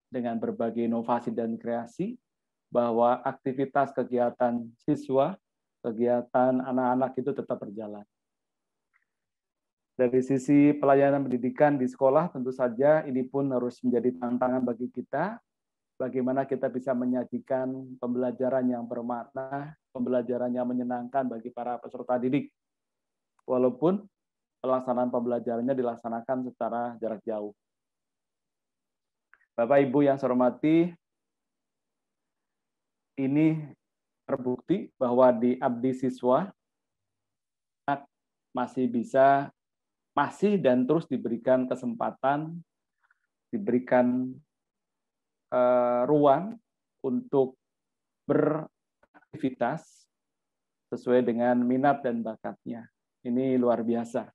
dengan berbagai inovasi dan kreasi bahwa aktivitas kegiatan siswa, kegiatan anak-anak itu tetap berjalan. Dari sisi pelayanan pendidikan di sekolah, tentu saja ini pun harus menjadi tantangan bagi kita, bagaimana kita bisa menyajikan pembelajaran yang bermakna, pembelajaran yang menyenangkan bagi para peserta didik. Walaupun pelaksanaan pembelajarannya dilaksanakan secara jarak jauh. Bapak Ibu yang saya hormati, ini terbukti bahwa di Abdi Siswa masih dan terus diberikan kesempatan, diberikan ruang untuk beraktivitas sesuai dengan minat dan bakatnya. Ini luar biasa.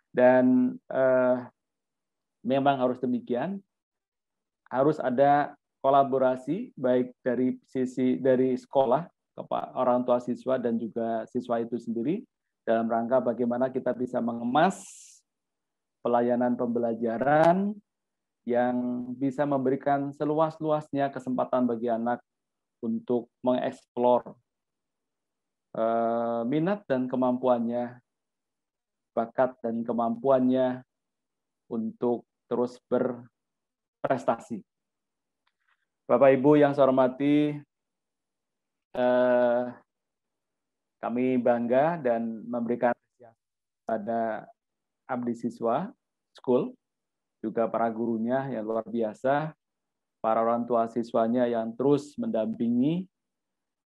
Dan memang harus demikian, harus ada kolaborasi baik dari sekolah, orang tua siswa dan juga siswa itu sendiri dalam rangka bagaimana kita bisa mengemas pelayanan pembelajaran yang bisa memberikan seluas-luasnya kesempatan bagi anak untuk mengeksplor minat dan kemampuannya, bakat dan kemampuannya untuk terus berprestasi. Bapak Ibu yang saya hormati, kami bangga dan memberikan apresiasi pada Abdi Siswa School, juga para gurunya yang luar biasa, para orang tua siswanya yang terus mendampingi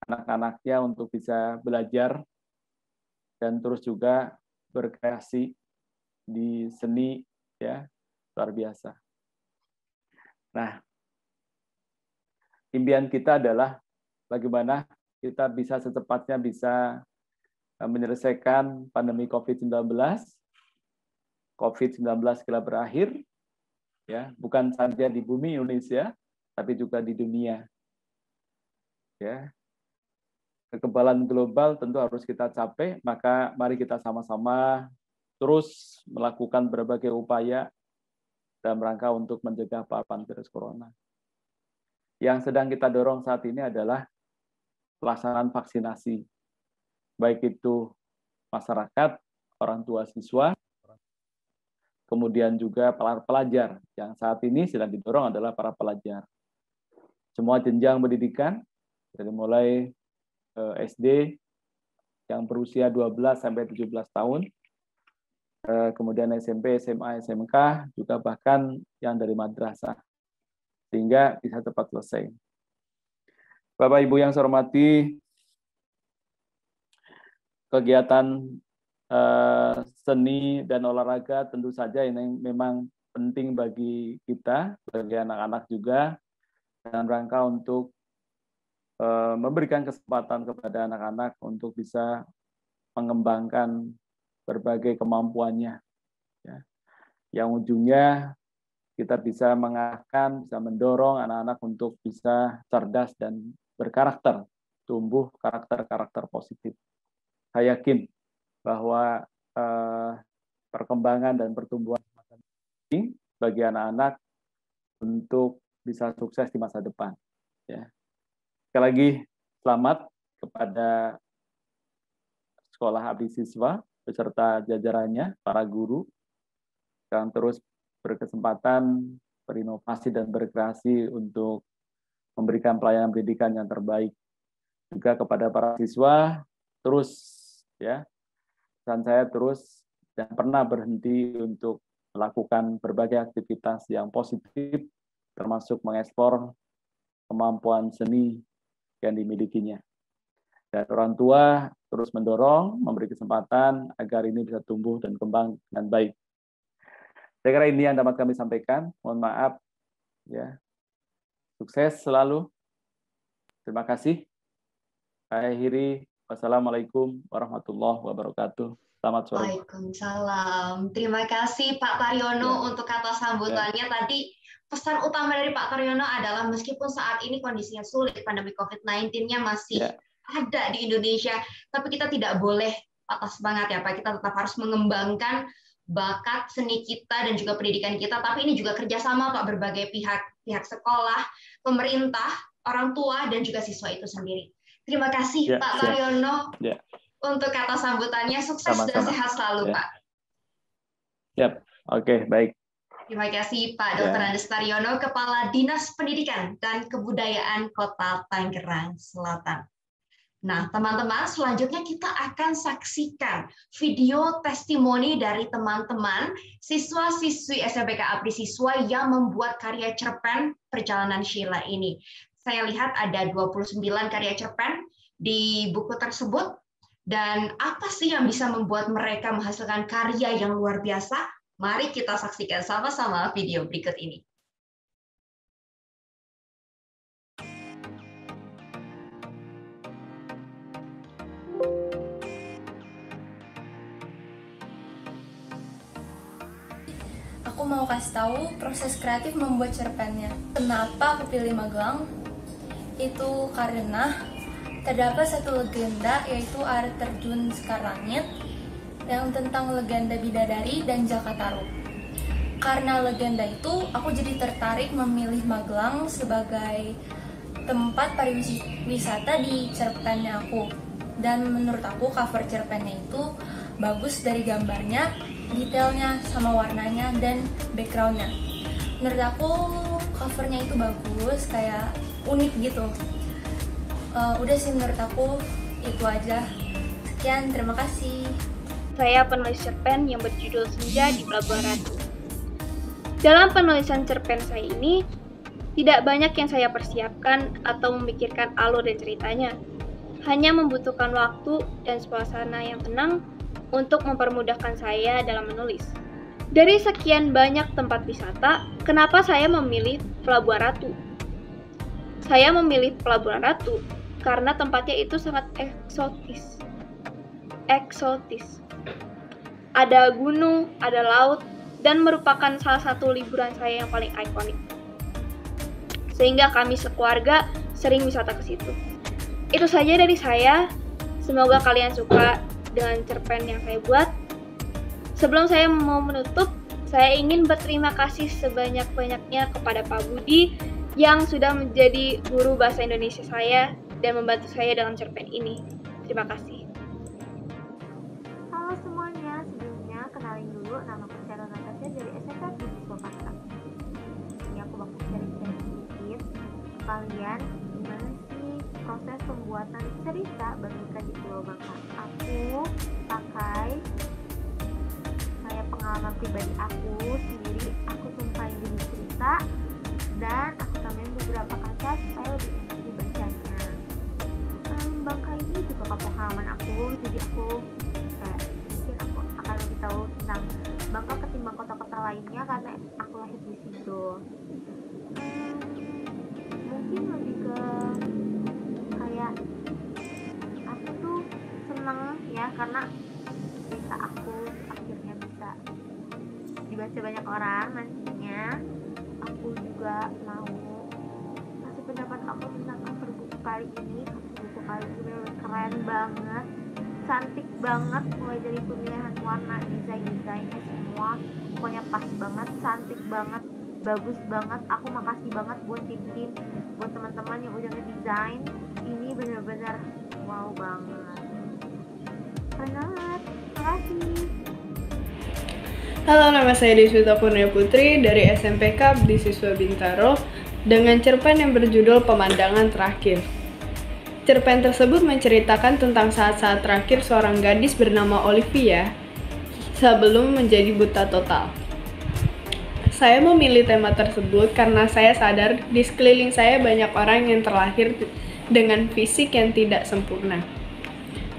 anak-anaknya untuk bisa belajar dan terus juga berkreasi di seni, ya, luar biasa. Nah, impian kita adalah bagaimana kita bisa secepatnya bisa menyelesaikan pandemi COVID-19. COVID-19 segera berakhir, ya, bukan saja di bumi Indonesia, tapi juga di dunia. Ya, kekebalan global tentu harus kita capai, maka mari kita sama-sama terus melakukan berbagai upaya dalam rangka untuk mencegah paparan virus corona. Yang sedang kita dorong saat ini adalah pelaksanaan vaksinasi, baik itu masyarakat, orang tua siswa, kemudian juga para pelajar. Yang saat ini sedang didorong adalah para pelajar. Semua jenjang pendidikan, dari mulai SD yang berusia 12 sampai 17 tahun, kemudian SMP, SMA, SMK, juga bahkan yang dari madrasah, sehingga bisa cepat selesai. Bapak Ibu yang saya hormati, kegiatan seni dan olahraga tentu saja ini memang penting bagi kita, bagi anak-anak juga, dalam rangka untuk memberikan kesempatan kepada anak-anak untuk bisa mengembangkan berbagai kemampuannya, ya. Yang ujungnya kita bisa mengarahkan, bisa mendorong anak-anak untuk bisa cerdas dan berkarakter, tumbuh karakter-karakter positif. Saya yakin bahwa perkembangan dan pertumbuhan ini bagi anak-anak untuk bisa sukses di masa depan. Ya. Sekali lagi, selamat kepada Sekolah Abdi Siswa beserta jajarannya, para guru, yang terus berkesempatan berinovasi dan berkreasi untuk memberikan pelayanan pendidikan yang terbaik. Juga kepada para siswa, terus, ya, dan saya terus dan pernah berhenti untuk melakukan berbagai aktivitas yang positif, termasuk mengeksplor kemampuan seni yang dimilikinya. Dan orang tua terus mendorong, memberi kesempatan agar ini bisa tumbuh dan kembang dengan baik. Saya kira ini yang dapat kami sampaikan. Mohon maaf, ya. Sukses selalu. Terima kasih. Saya akhiri. Wassalamualaikum warahmatullahi wabarakatuh. Selamat sore. Waalaikumsalam. Terima kasih Pak Taryono untuk kata sambutannya. Tadi pesan utama dari Pak Taryono adalah meskipun saat ini kondisinya sulit, pandemi COVID-19-nya masih ada di Indonesia, tapi kita tidak boleh patah semangat ya Pak. Kita tetap harus mengembangkan bakat seni kita dan juga pendidikan kita, tapi ini juga kerjasama Pak, berbagai pihak sekolah, pemerintah, orang tua dan juga siswa itu sendiri. Terima kasih Pak Taryono untuk kata sambutannya. Sukses dan sehat selalu Pak. Siap. Oke, baik. Terima kasih Pak Dr. Andes Taryono, Kepala Dinas Pendidikan dan Kebudayaan Kota Tangerang Selatan. Nah, teman-teman, selanjutnya kita akan saksikan video testimoni dari teman-teman siswa-siswi SMPK Abdi Siswa yang membuat karya cerpen Perjalanan Sheila ini. Saya lihat ada 29 karya cerpen di buku tersebut. Dan apa sih yang bisa membuat mereka menghasilkan karya yang luar biasa? Mari kita saksikan sama-sama video berikut ini. Aku mau kasih tahu proses kreatif membuat cerpennya. Kenapa aku pilih Magelang? Itu karena terdapat satu legenda, yaitu air terjun Sekarlangit yang tentang legenda bidadari dan Jakataru. Karena legenda itu, aku jadi tertarik memilih Magelang sebagai tempat pariwisata di cerpennya aku. Dan menurut aku cover cerpennya itu bagus dari gambarnya, detailnya, sama warnanya, dan backgroundnya. Menurut aku covernya itu bagus, kayak unik gitu. Udah sih menurut aku itu aja. Sekian, terima kasih. Saya penulis cerpen yang berjudul Senja di Pelabuhan Ratu. Dalam penulisan cerpen saya ini, tidak banyak yang saya persiapkan atau memikirkan alur dan ceritanya. Hanya membutuhkan waktu dan suasana yang tenang untuk mempermudahkan saya dalam menulis. Dari sekian banyak tempat wisata, kenapa saya memilih Pelabuhan Ratu? Saya memilih Pelabuhan Ratu karena tempatnya itu sangat eksotis. Ada gunung, ada laut, dan merupakan salah satu liburan saya yang paling ikonik. Sehingga kami sekeluarga sering wisata ke situ. Itu saja dari saya. Semoga kalian suka dengan cerpen yang saya buat. Sebelum saya mau menutup, saya ingin berterima kasih sebanyak-banyaknya kepada Pak Budi yang sudah menjadi guru bahasa Indonesia saya dan membantu saya dalam cerpen ini. Terima kasih. Halo semuanya, sebelumnya kenalin dulu, nama aku Sarah Natasha dari SMK Abdi Siswa Pangkal. Ini aku bakal sharing sedikit kalian gimana sih proses pembuatan cerita Bagika di Pulau Bangka. Aku pakai kayak pengalaman pribadi aku sendiri, aku tumpahin jadi cerita dan aku tambahin beberapa kata supaya lebih enak dibacanya. Bangka ini juga pengalaman aku, jadi aku mungkin aku akan lebih tahu tentang Bangka ketimbang kota-kota lainnya karena aku lahir di situ. Mungkin lebih ke kayak aku tuh seneng ya karena bisa aku akhirnya bisa dibaca banyak orang nantinya. Aku juga mau kasih pendapat aku tentang cover buku kali ini. Kali ini keren banget, cantik banget, mulai dari pemilihan warna, desainnya semua pokoknya pas banget, cantik banget, bagus banget. Aku makasih banget buat tim-tim, buat teman-teman yang udah ngedesain ini, bener-bener wow banget, keren banget. Makasih. Halo, nama saya Deswita Purnia Putri dari SMPK Abdi Siswa Bintaro dengan cerpen yang berjudul Pemandangan Terakhir. Cerpen tersebut menceritakan tentang saat-saat terakhir seorang gadis bernama Olivia sebelum menjadi buta total. Saya memilih tema tersebut karena saya sadar di sekeliling saya banyak orang yang terlahir dengan fisik yang tidak sempurna.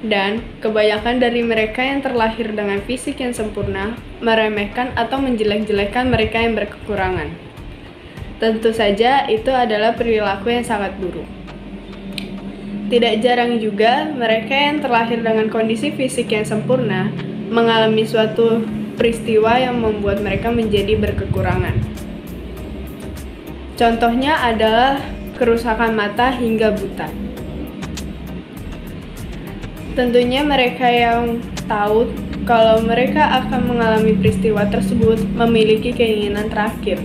Dan kebanyakan dari mereka yang terlahir dengan fisik yang sempurna meremehkan atau menjelek-jelekan mereka yang berkekurangan. Tentu saja itu adalah perilaku yang sangat buruk. Tidak jarang juga mereka yang terlahir dengan kondisi fisik yang sempurna mengalami suatu peristiwa yang membuat mereka menjadi berkekurangan. Contohnya adalah kerusakan mata hingga buta. Tentunya mereka yang tahu kalau mereka akan mengalami peristiwa tersebut memiliki keinginan terakhir.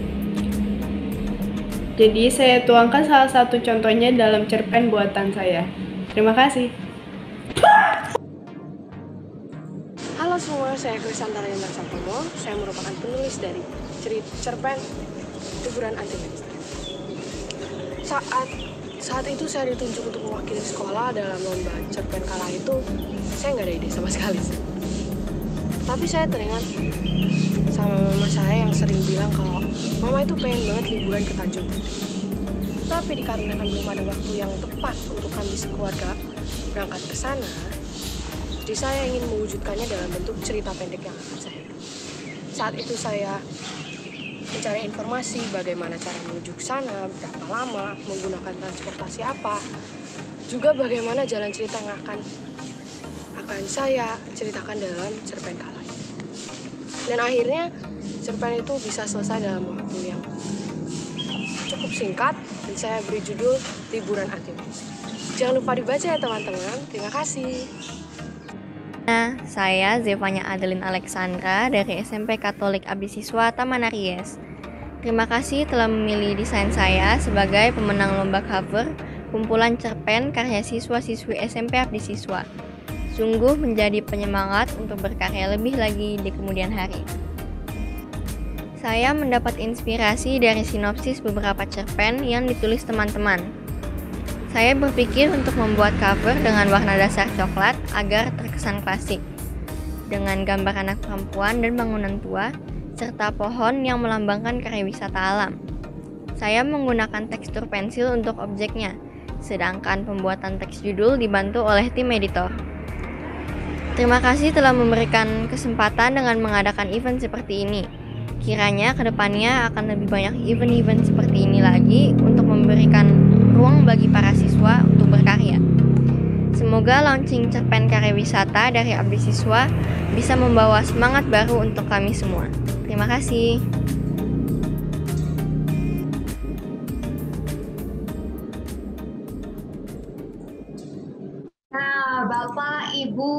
Jadi saya tuangkan salah satu contohnya dalam cerpen buatan saya. Terima kasih. Halo semua, saya Krisantara Yandar Sampomo. Saya merupakan penulis dari cerpen Liburan Anti Mainstream. Saat itu saya ditunjuk untuk mewakili sekolah dalam lomba cerpen kala itu, saya nggak ada ide sama sekali. Tapi saya teringat sama mama saya yang sering bilang kalau mama itu pengen banget liburan ke Tanjung Putri. Tapi dikarenakan belum ada waktu yang tepat untuk kami sekeluarga berangkat ke sana, jadi saya ingin mewujudkannya dalam bentuk cerita pendek yang akan saya tulis. Saat itu saya mencari informasi bagaimana cara menuju ke sana, berapa lama, menggunakan transportasi apa, juga bagaimana jalan cerita yang akan saya ceritakan dalam cerpen kala itu. Dan akhirnya cerpen itu bisa selesai dalam waktu yang cukup singkat dan saya beri judul Liburan Anti Mainstream. Jangan lupa dibaca ya teman-teman. Terima kasih. Nah, saya Zevanya Adeline Alexandra dari SMP Katolik Abdi Siswa Taman Aries. Terima kasih telah memilih desain saya sebagai pemenang lomba cover kumpulan cerpen karya siswa-siswi SMP Abdi Siswa. Sungguh menjadi penyemangat untuk berkarya lebih lagi di kemudian hari. Saya mendapat inspirasi dari sinopsis beberapa cerpen yang ditulis teman-teman. Saya berpikir untuk membuat cover dengan warna dasar coklat agar terkesan klasik, dengan gambar anak perempuan dan bangunan tua, serta pohon yang melambangkan karya wisata alam. Saya menggunakan tekstur pensil untuk objeknya, sedangkan pembuatan teks judul dibantu oleh tim editor. Terima kasih telah memberikan kesempatan dengan mengadakan event seperti ini. Kiranya kedepannya akan lebih banyak event-event seperti ini lagi untuk memberikan ruang bagi para siswa untuk berkarya. Semoga launching cerpen karya wisata dari Abdi Siswa bisa membawa semangat baru untuk kami semua. Terima kasih. Nah, Bapak, Ibu,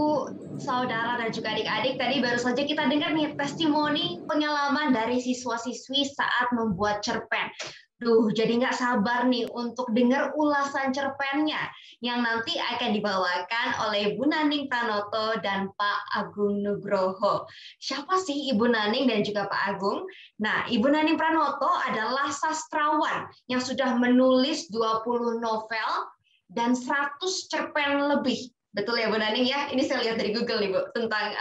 Saudara, dan juga adik-adik, tadi baru saja kita dengar nih testimoni pengalaman dari siswa-siswi saat membuat cerpen. Jadi nggak sabar nih untuk dengar ulasan cerpennya yang nanti akan dibawakan oleh Bu Naning Pranoto dan Pak Agung Nugroho. Siapa sih Ibu Naning dan juga Pak Agung? Nah, Ibu Naning Pranoto adalah sastrawan yang sudah menulis 20 novel dan 100 cerpen lebih. Betul ya Bu Naning ya? Ini saya lihat dari Google nih Bu, tentang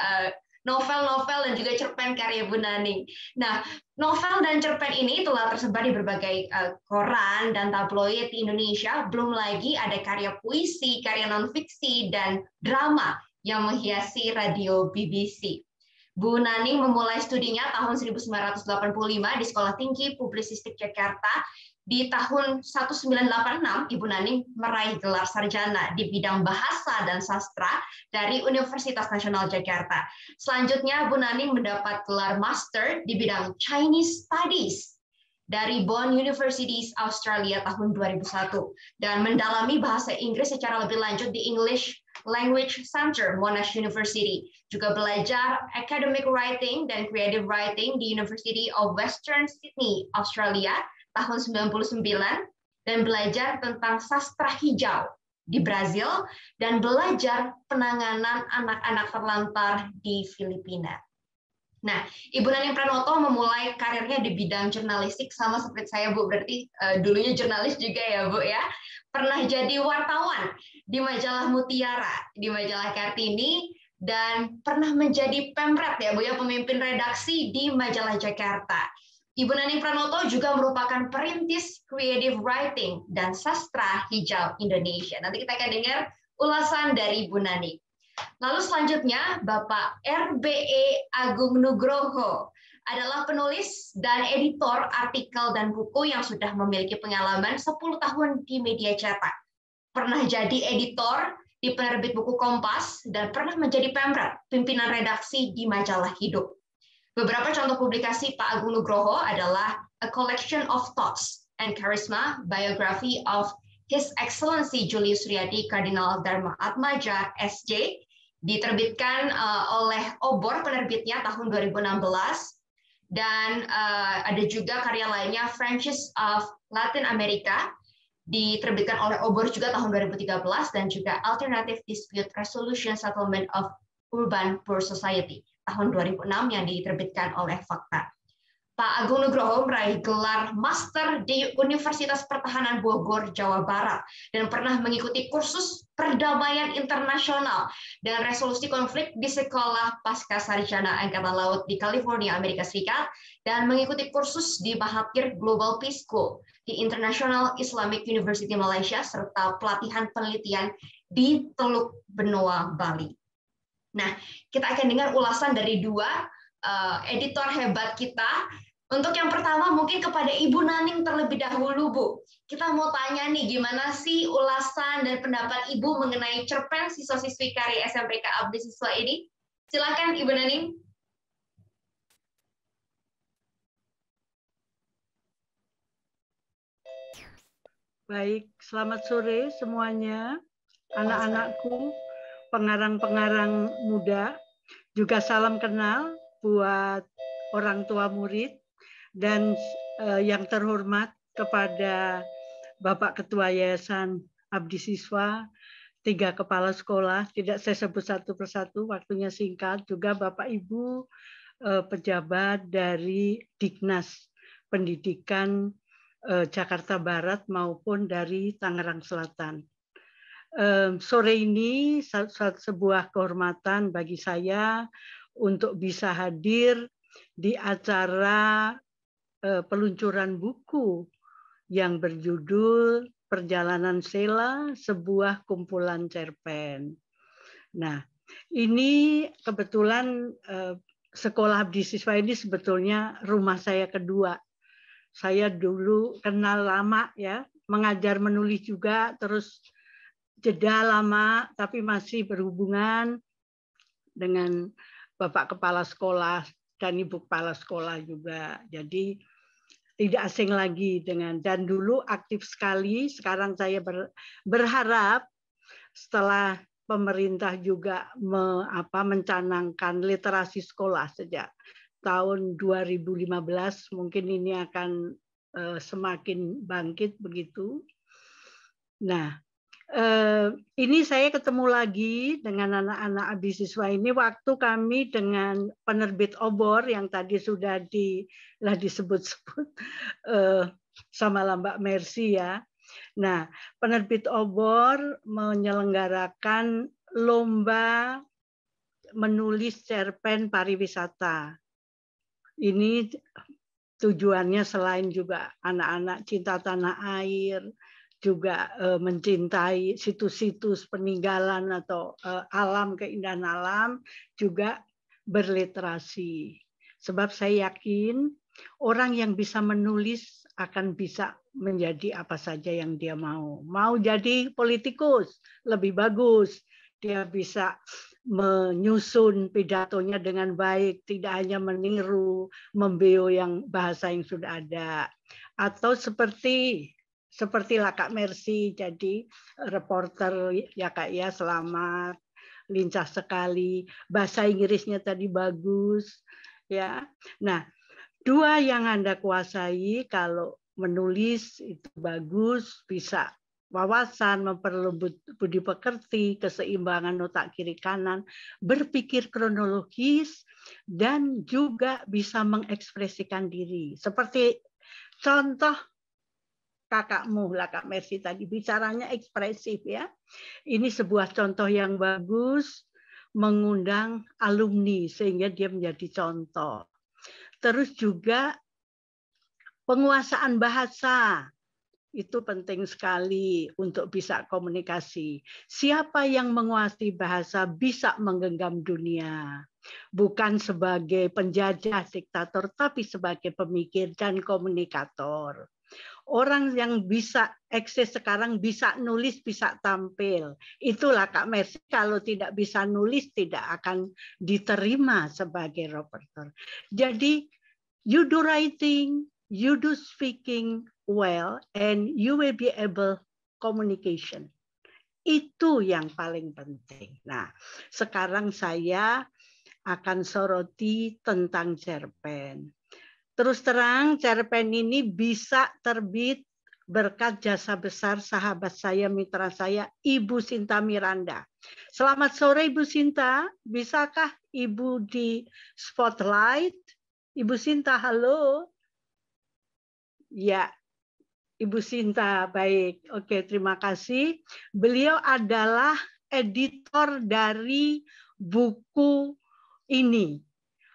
novel-novel dan juga cerpen karya Bu Naning. Nah, novel dan cerpen ini telah tersebar di berbagai koran dan tabloid di Indonesia. Belum lagi ada karya puisi, karya non-fiksi, dan drama yang menghiasi radio BBC. Bu Naning memulai studinya tahun 1985 di Sekolah Tinggi Publisistik Jakarta. Di tahun 1986, Ibu Naning meraih gelar sarjana di bidang bahasa dan sastra dari Universitas Nasional Jakarta. Selanjutnya, Bu Naning mendapat gelar master di bidang Chinese Studies dari Bond University Australia tahun 2001 dan mendalami bahasa Inggris secara lebih lanjut di English Language Center Monash University. Juga belajar Academic Writing dan Creative Writing di University of Western Sydney, Australia tahun 99 dan belajar tentang sastra hijau di Brazil dan belajar penanganan anak-anak terlantar di Filipina. Nah, Ibu Naning Pranoto memulai karirnya di bidang jurnalistik sama seperti saya Bu, berarti dulunya jurnalis juga ya Bu ya. Pernah jadi wartawan di majalah Mutiara, di majalah Kartini, dan pernah menjadi pemret ya Bu ya, pemimpin redaksi di majalah Jakarta. Ibu Naning Pranoto juga merupakan perintis creative writing dan sastra hijau Indonesia. Nanti kita akan dengar ulasan dari Bu Naning. Lalu selanjutnya, Bapak RBE Agung Nugroho adalah penulis dan editor artikel dan buku yang sudah memiliki pengalaman 10 tahun di media cetak. Pernah jadi editor di penerbit buku Kompas dan pernah menjadi pemret, pimpinan redaksi di majalah Hidup. Beberapa contoh publikasi Pak Agung Nugroho adalah A Collection of Thoughts and Charisma, Biography of His Excellency Julius Riyadi Kardinal Dharma Atmaja, SJ, diterbitkan oleh Obor penerbitnya tahun 2016. Dan ada juga karya lainnya, Frenches of Latin America, diterbitkan oleh Obor juga tahun 2013, dan juga Alternative Dispute Resolution Settlement of Urban Poor Society tahun 2006 yang diterbitkan oleh Fakta. Pak Agung Nugroho meraih gelar Master di Universitas Pertahanan Bogor, Jawa Barat, dan pernah mengikuti kursus perdamaian internasional dan resolusi konflik di Sekolah Pasca Sarjana Angkatan Laut di California, Amerika Serikat, dan mengikuti kursus di Mahathir Global Peace School di International Islamic University Malaysia, serta pelatihan penelitian di Teluk Benoa, Bali. Nah, kita akan dengar ulasan dari dua editor hebat kita. Untuk yang pertama mungkin kepada Ibu Naning terlebih dahulu, Bu. Kita mau tanya nih, gimana sih ulasan dan pendapat Ibu mengenai cerpen siswa-siswi karya SMPK Abdi Siswa ini? Silakan Ibu Naning. Baik, selamat sore semuanya, anak-anakku, pengarang-pengarang muda, juga salam kenal buat orang tua murid, dan yang terhormat kepada Bapak Ketua Yayasan Abdi Siswa, 3 kepala sekolah, tidak saya sebut satu persatu, waktunya singkat, juga Bapak Ibu pejabat dari Dignas Pendidikan Jakarta Barat maupun dari Tangerang Selatan. Sore ini sebuah kehormatan bagi saya untuk bisa hadir di acara peluncuran buku yang berjudul Perjalanan Sheila, sebuah kumpulan cerpen. Nah, ini kebetulan Sekolah Abdi Siswa ini sebetulnya rumah saya kedua. Saya dulu kenal lama ya, mengajar menulis juga, terus jeda lama, tapi masih berhubungan dengan Bapak Kepala Sekolah dan Ibu Kepala Sekolah juga. Jadi tidak asing lagi dengan, dan dulu aktif sekali. Sekarang saya berharap setelah pemerintah juga mencanangkan literasi sekolah sejak tahun 2015, mungkin ini akan semakin bangkit begitu. Nah, ini saya ketemu lagi dengan anak-anak Abdi Siswa ini waktu kami dengan penerbit Obor yang tadi sudah disebut-sebut sama Mbak Mercy ya. Nah, penerbit Obor menyelenggarakan lomba menulis cerpen pariwisata. Ini tujuannya selain juga anak-anak cinta tanah air, juga mencintai situs-situs peninggalan atau alam, keindahan alam, juga berliterasi. Sebab saya yakin orang yang bisa menulis akan bisa menjadi apa saja yang dia mau. Mau jadi politikus, lebih bagus. Dia bisa menyusun pidatonya dengan baik, tidak hanya meniru, membeo yang bahasa yang sudah ada. Atau seperti lah Kak Mercy, jadi reporter ya Kak ya, selamat, lincah sekali, bahasa Inggrisnya tadi bagus ya. Nah, 2 yang Anda kuasai, kalau menulis itu bagus, bisa wawasan, memperlembut budi pekerti, keseimbangan otak kiri kanan, berpikir kronologis, dan juga bisa mengekspresikan diri. Seperti contoh kakakmu lah Kak Mercy tadi, bicaranya ekspresif ya. Ini sebuah contoh yang bagus, mengundang alumni sehingga dia menjadi contoh. Terus juga penguasaan bahasa, itu penting sekali untuk bisa komunikasi. Siapa yang menguasai bahasa bisa menggenggam dunia. Bukan sebagai penjajah, diktator, tapi sebagai pemikir dan komunikator. Orang yang bisa eksis sekarang bisa nulis, bisa tampil. Itulah Kak Mercy, kalau tidak bisa nulis tidak akan diterima sebagai reporter. Jadi you do writing, you do speaking well, and you will be able communication. Itu yang paling penting. Nah, sekarang saya akan soroti tentang cerpen. Terus terang, cerpen ini bisa terbit berkat jasa besar sahabat saya, mitra saya, Ibu Sinta Miranda. Selamat sore Ibu Sinta, bisakah Ibu di spotlight? Ibu Sinta, halo. Ya, Ibu Sinta, baik. Oke, terima kasih. Beliau adalah editor dari buku ini.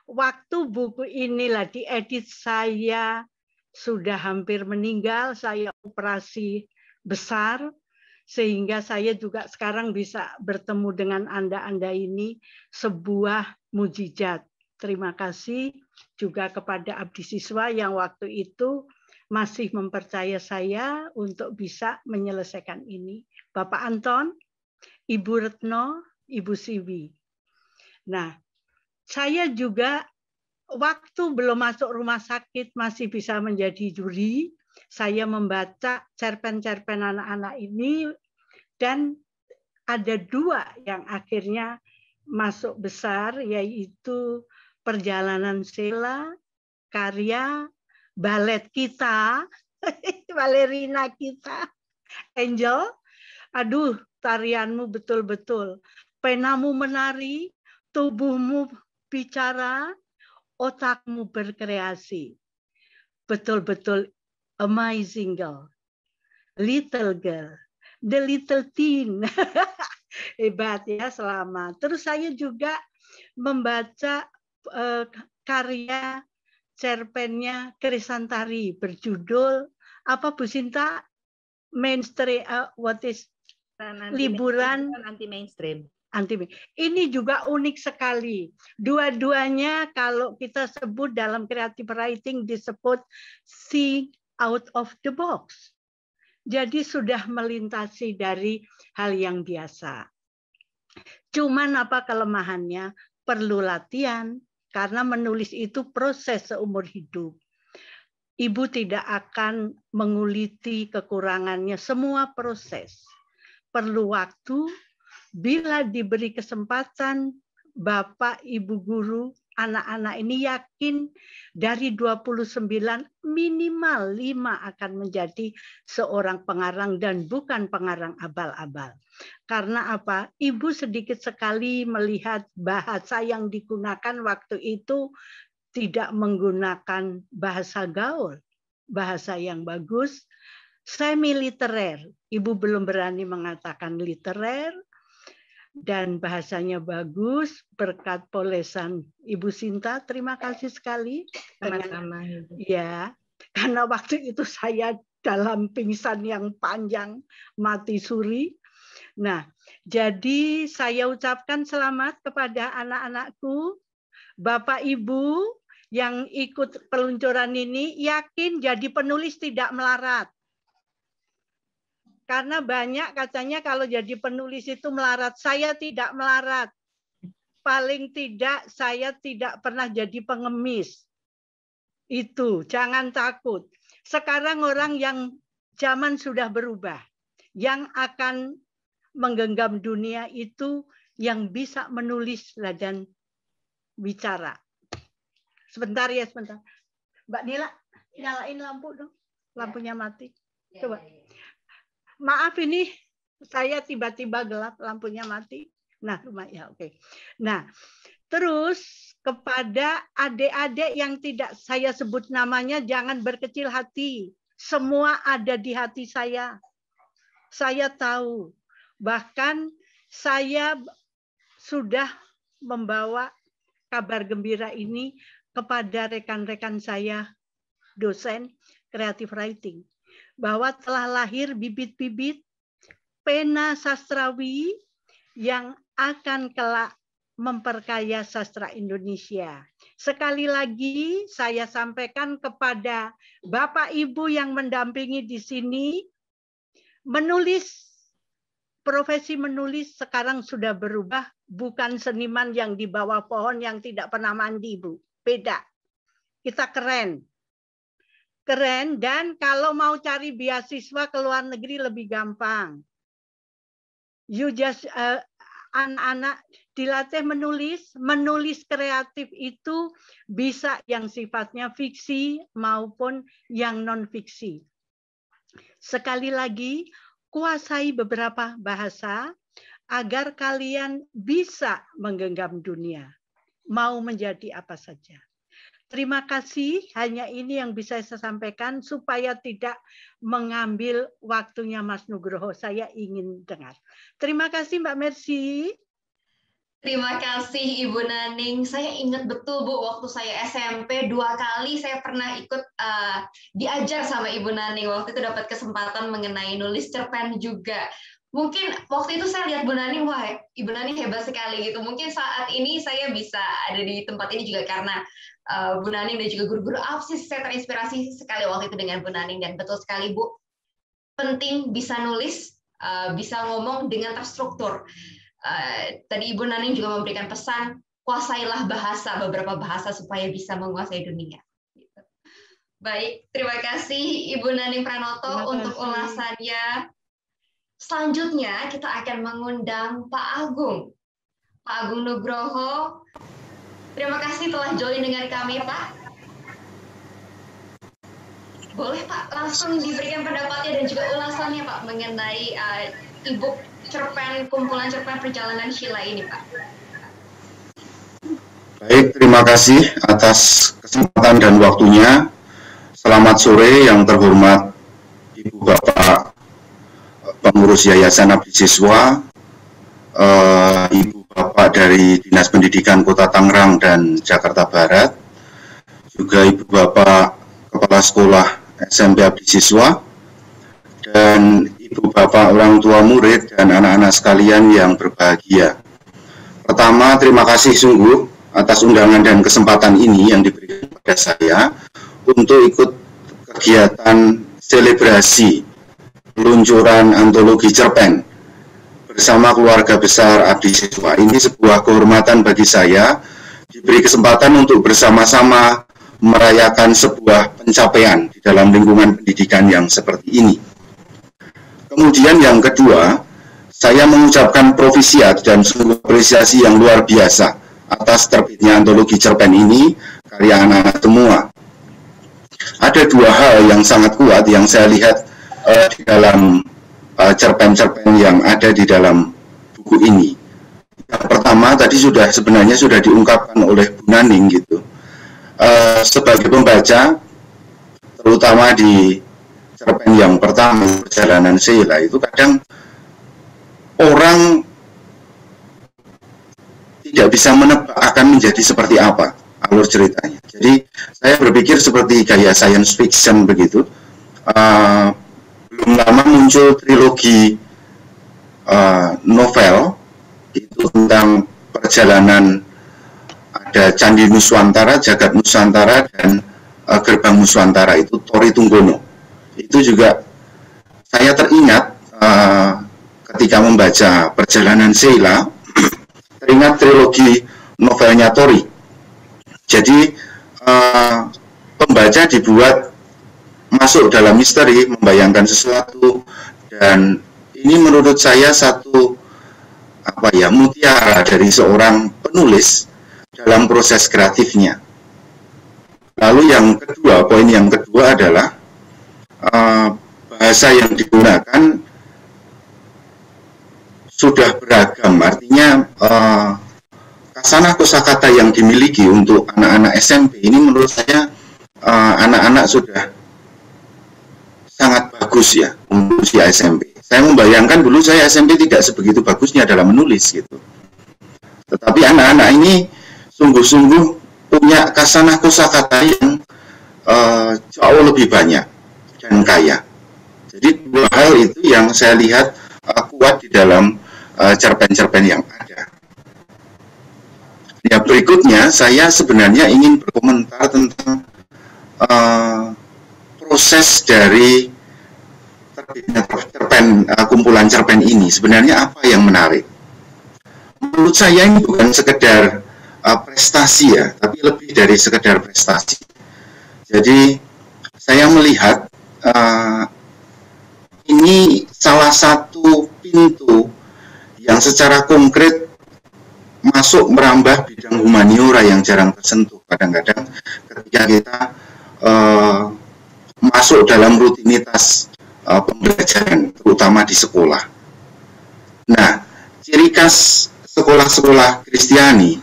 Waktu buku inilah diedit, saya sudah hampir meninggal, saya operasi besar, sehingga saya juga sekarang bisa bertemu dengan Anda ini, sebuah mujizat. Terima kasih juga kepada abdi siswa yang waktu itu masih mempercaya saya untuk bisa menyelesaikan ini. Bapak Anton, Ibu Retno, Ibu Siwi. Nah, saya juga waktu belum masuk rumah sakit masih bisa menjadi juri. Saya membaca cerpen-cerpen anak-anak ini dan ada 2 yang akhirnya masuk besar, yaitu Perjalanan Sheila, karya balet kita, balerina kita, Angel. Aduh, tarianmu betul-betul. Penamu menari, tubuhmu bicara, otakmu berkreasi. Betul-betul amazing girl. Little girl. The little teen. Hebat ya, selamat. Terus saya juga membaca karya cerpennya Krisantari berjudul apa Bu Sinta? Mainstream, what is liburan anti mainstream. Ini juga unik sekali. Dua-duanya kalau kita sebut dalam creative writing disebut think out of the box. Jadi sudah melintasi dari hal yang biasa. Cuman apa kelemahannya? Perlu latihan, karena menulis itu proses seumur hidup. Ibu tidak akan menguliti kekurangannya, semua proses. Perlu waktu. Bila diberi kesempatan, Bapak, Ibu guru, anak-anak ini yakin dari 29 minimal 5 akan menjadi seorang pengarang dan bukan pengarang abal-abal. Karena apa? Ibu sedikit sekali melihat bahasa yang digunakan waktu itu tidak menggunakan bahasa gaul, bahasa yang bagus, semi-literer. Ibu belum berani mengatakan literer, dan bahasanya bagus berkat polesan Ibu Sinta. Terima kasih sekali. Sama-sama. Ya, karena waktu itu saya dalam pingsan yang panjang, mati suri. Nah, jadi saya ucapkan selamat kepada anak-anakku, Bapak Ibu yang ikut peluncuran ini, yakin jadi penulis tidak melarat. Karena banyak katanya kalau jadi penulis itu melarat. Saya tidak melarat. Paling tidak saya tidak pernah jadi pengemis. Itu, jangan takut. Sekarang orang yang zaman sudah berubah. Yang akan menggenggam dunia itu yang bisa menulis dan bicara. Sebentar ya, sebentar. Mbak Nila, nyalain lampu dong. Lampunya mati. Coba. Maaf ini saya tiba-tiba gelap, lampunya mati. Nah, lumayan, oke. Nah, terus kepada adik-adik yang tidak saya sebut namanya, jangan berkecil hati. Semua ada di hati saya. Saya tahu. Bahkan saya sudah membawa kabar gembira ini kepada rekan-rekan saya, dosen creative writing. Bahwa telah lahir bibit-bibit pena sastrawi yang akan kelak memperkaya sastra Indonesia. Sekali lagi saya sampaikan kepada Bapak Ibu yang mendampingi di sini, menulis, profesi menulis sekarang sudah berubah, bukan seniman yang di bawah pohon yang tidak pernah mandi, Bu. Beda. Kita keren. Keren, dan kalau mau cari beasiswa ke luar negeri lebih gampang. You just anak-anak dilatih menulis kreatif itu bisa yang sifatnya fiksi maupun yang non-fiksi. Sekali lagi, kuasai beberapa bahasa agar kalian bisa menggenggam dunia, mau menjadi apa saja. Terima kasih, hanya ini yang bisa saya sampaikan supaya tidak mengambil waktunya Mas Nugroho. Saya ingin dengar. Terima kasih Mbak Mercy. Terima kasih Ibu Naning. Saya ingat betul Bu, waktu saya SMP 2 kali saya pernah ikut diajar sama Ibu Naning. Waktu itu dapat kesempatan mengenai nulis cerpen juga. Mungkin waktu itu saya lihat Bu Naning, wah Ibu Naning hebat sekali gitu. Mungkin saat ini saya bisa ada di tempat ini juga karena Bu Naning dan juga guru-guru APSIS. Saya terinspirasi sekali waktu itu dengan Bu Naning, dan betul sekali Bu, penting bisa nulis, bisa ngomong dengan terstruktur. Tadi Ibu Naning juga memberikan pesan, kuasailah bahasa, beberapa bahasa supaya bisa menguasai dunia. Baik, terima kasih Ibu Naning Pranoto untuk ulasannya. Selanjutnya kita akan mengundang Pak Agung. Pak Agung Nugroho, terima kasih telah join dengan kami, Pak. Boleh Pak langsung diberikan pendapatnya dan juga ulasannya Pak mengenai e-book cerpen, kumpulan cerpen perjalanan Sheila ini, Pak. Baik, terima kasih atas kesempatan dan waktunya. Selamat sore yang terhormat Ibu Bapak pengurus Yayasan Abdi Siswa, Ibu Bapak dari Dinas Pendidikan Kota Tangerang dan Jakarta Barat, juga Ibu Bapak Kepala Sekolah SMP Abdi Siswa, dan Ibu Bapak orang tua murid dan anak-anak sekalian yang berbahagia. Pertama, terima kasih sungguh atas undangan dan kesempatan ini yang diberikan kepada saya untuk ikut kegiatan selebrasi peluncuran antologi cerpen bersama keluarga besar Abdi Siswa. Ini sebuah kehormatan bagi saya, diberi kesempatan untuk bersama-sama merayakan sebuah pencapaian di dalam lingkungan pendidikan yang seperti ini. Kemudian yang kedua, saya mengucapkan profisiat dan sungguh apresiasi yang luar biasa atas terbitnya antologi cerpen ini, karya anak-anak semua. Ada dua hal yang sangat kuat yang saya lihat di dalam cerpen-cerpen yang ada di dalam buku ini. Yang pertama tadi sebenarnya sudah diungkapkan oleh Bu Naning gitu. Sebagai pembaca, terutama di cerpen yang pertama, Perjalanan Sheila, itu kadang orang tidak bisa menebak akan menjadi seperti apa alur ceritanya. Jadi saya berpikir seperti gaya science fiction begitu. Belum lama muncul trilogi novel itu tentang perjalanan, ada Candi Nuswantara, Jagat Nusantara, dan Gerbang Nuswantara, itu Tori Tunggono. Itu juga saya teringat ketika membaca Perjalanan Sheila, teringat trilogi novelnya Tori. Jadi pembaca dibuat masuk dalam misteri, membayangkan sesuatu, dan ini menurut saya satu mutiara dari seorang penulis dalam proses kreatifnya. Lalu yang kedua, poin yang kedua adalah bahasa yang digunakan sudah beragam, artinya kasanah kosakata yang dimiliki untuk anak-anak SMP ini menurut saya anak-anak sudah sangat bagus ya untuk usia SMP. Saya membayangkan dulu saya SMP tidak sebegitu bagusnya dalam menulis gitu. Tetapi anak-anak ini sungguh-sungguh punya kasanah kosakata yang jauh lebih banyak dan kaya. Jadi dua hal itu yang saya lihat kuat di dalam cerpen-cerpen yang ada. Ya, berikutnya saya sebenarnya ingin berkomentar tentang proses dari terbitnya cerpen, kumpulan cerpen ini. Sebenarnya apa yang menarik? Menurut saya ini bukan sekedar prestasi ya, tapi lebih dari sekedar prestasi. Jadi saya melihat ini salah satu pintu yang secara konkret masuk merambah bidang humaniora yang jarang tersentuh kadang-kadang ketika kita masuk dalam rutinitas pembelajaran, terutama di sekolah. Nah, ciri khas sekolah-sekolah Kristiani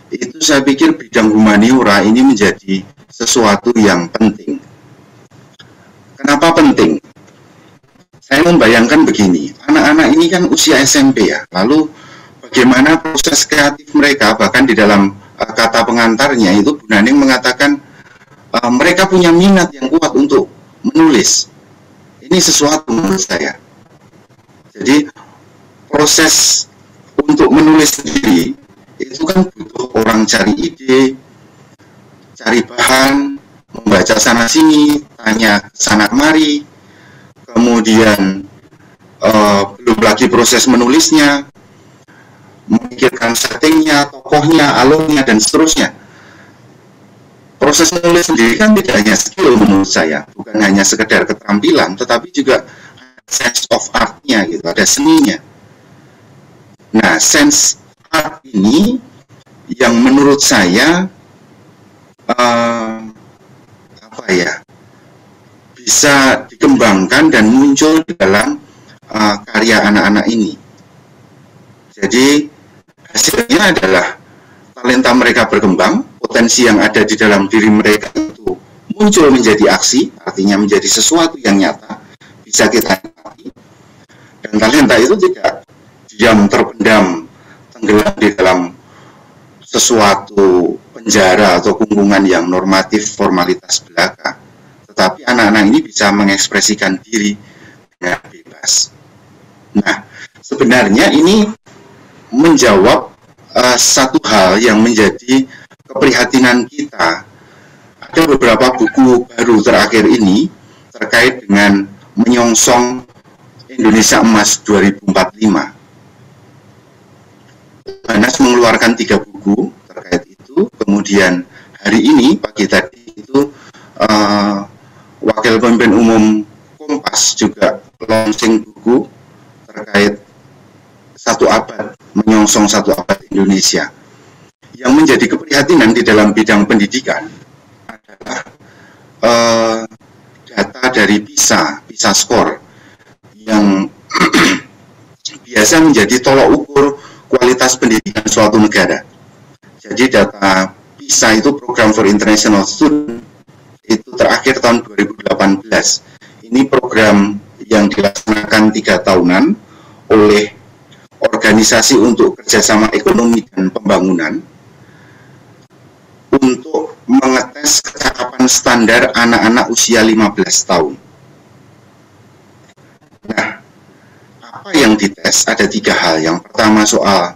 itu saya pikir bidang humaniora ini menjadi sesuatu yang penting. Kenapa penting? Saya membayangkan begini, anak-anak ini kan usia SMP ya, lalu bagaimana proses kreatif mereka, bahkan di dalam kata pengantarnya itu Bu Naning mengatakan mereka punya minat yang kuat untuk menulis. Ini sesuatu menurut saya. Jadi proses untuk menulis sendiri itu kan butuh orang cari ide, cari bahan, membaca sana sini, tanya sana kemari, kemudian belum lagi proses menulisnya, memikirkan settingnya, tokohnya, alurnya, dan seterusnya. Proses menulis sendiri kan tidak hanya skill menurut saya, bukan hanya sekedar keterampilan, tetapi juga sense of art-nya gitu, ada seninya. Nah, sense art ini yang menurut saya bisa dikembangkan dan muncul dalam karya anak-anak ini. Jadi hasilnya adalah talenta mereka berkembang, potensi yang ada di dalam diri mereka itu muncul menjadi aksi, artinya menjadi sesuatu yang nyata, bisa kita nikmati. Dan talenta itu tidak diam terpendam, tenggelam di dalam sesuatu penjara atau kurungan yang normatif formalitas belaka. Tetapi anak-anak ini bisa mengekspresikan diri dengan bebas. Nah, sebenarnya ini menjawab satu hal yang menjadi keprihatinan kita. Ada beberapa buku baru terakhir ini terkait dengan menyongsong Indonesia Emas 2045. Banas mengeluarkan 3 buku terkait itu. Kemudian hari ini pagi tadi itu Wakil Pemimpin Umum Kompas juga launching buku terkait 1 abad, menyongsong 1 abad Indonesia. Yang menjadi keprihatinan di dalam bidang pendidikan adalah data dari PISA Score yang biasa menjadi tolak ukur kualitas pendidikan suatu negara. Jadi data PISA itu Program for International Student itu terakhir tahun 2018. Ini program yang dilaksanakan 3 tahunan oleh Organisasi untuk Kerjasama Ekonomi dan Pembangunan untuk mengetes kecakapan standar anak-anak usia 15 tahun. Nah, apa yang dites? Ada 3 hal. Yang pertama soal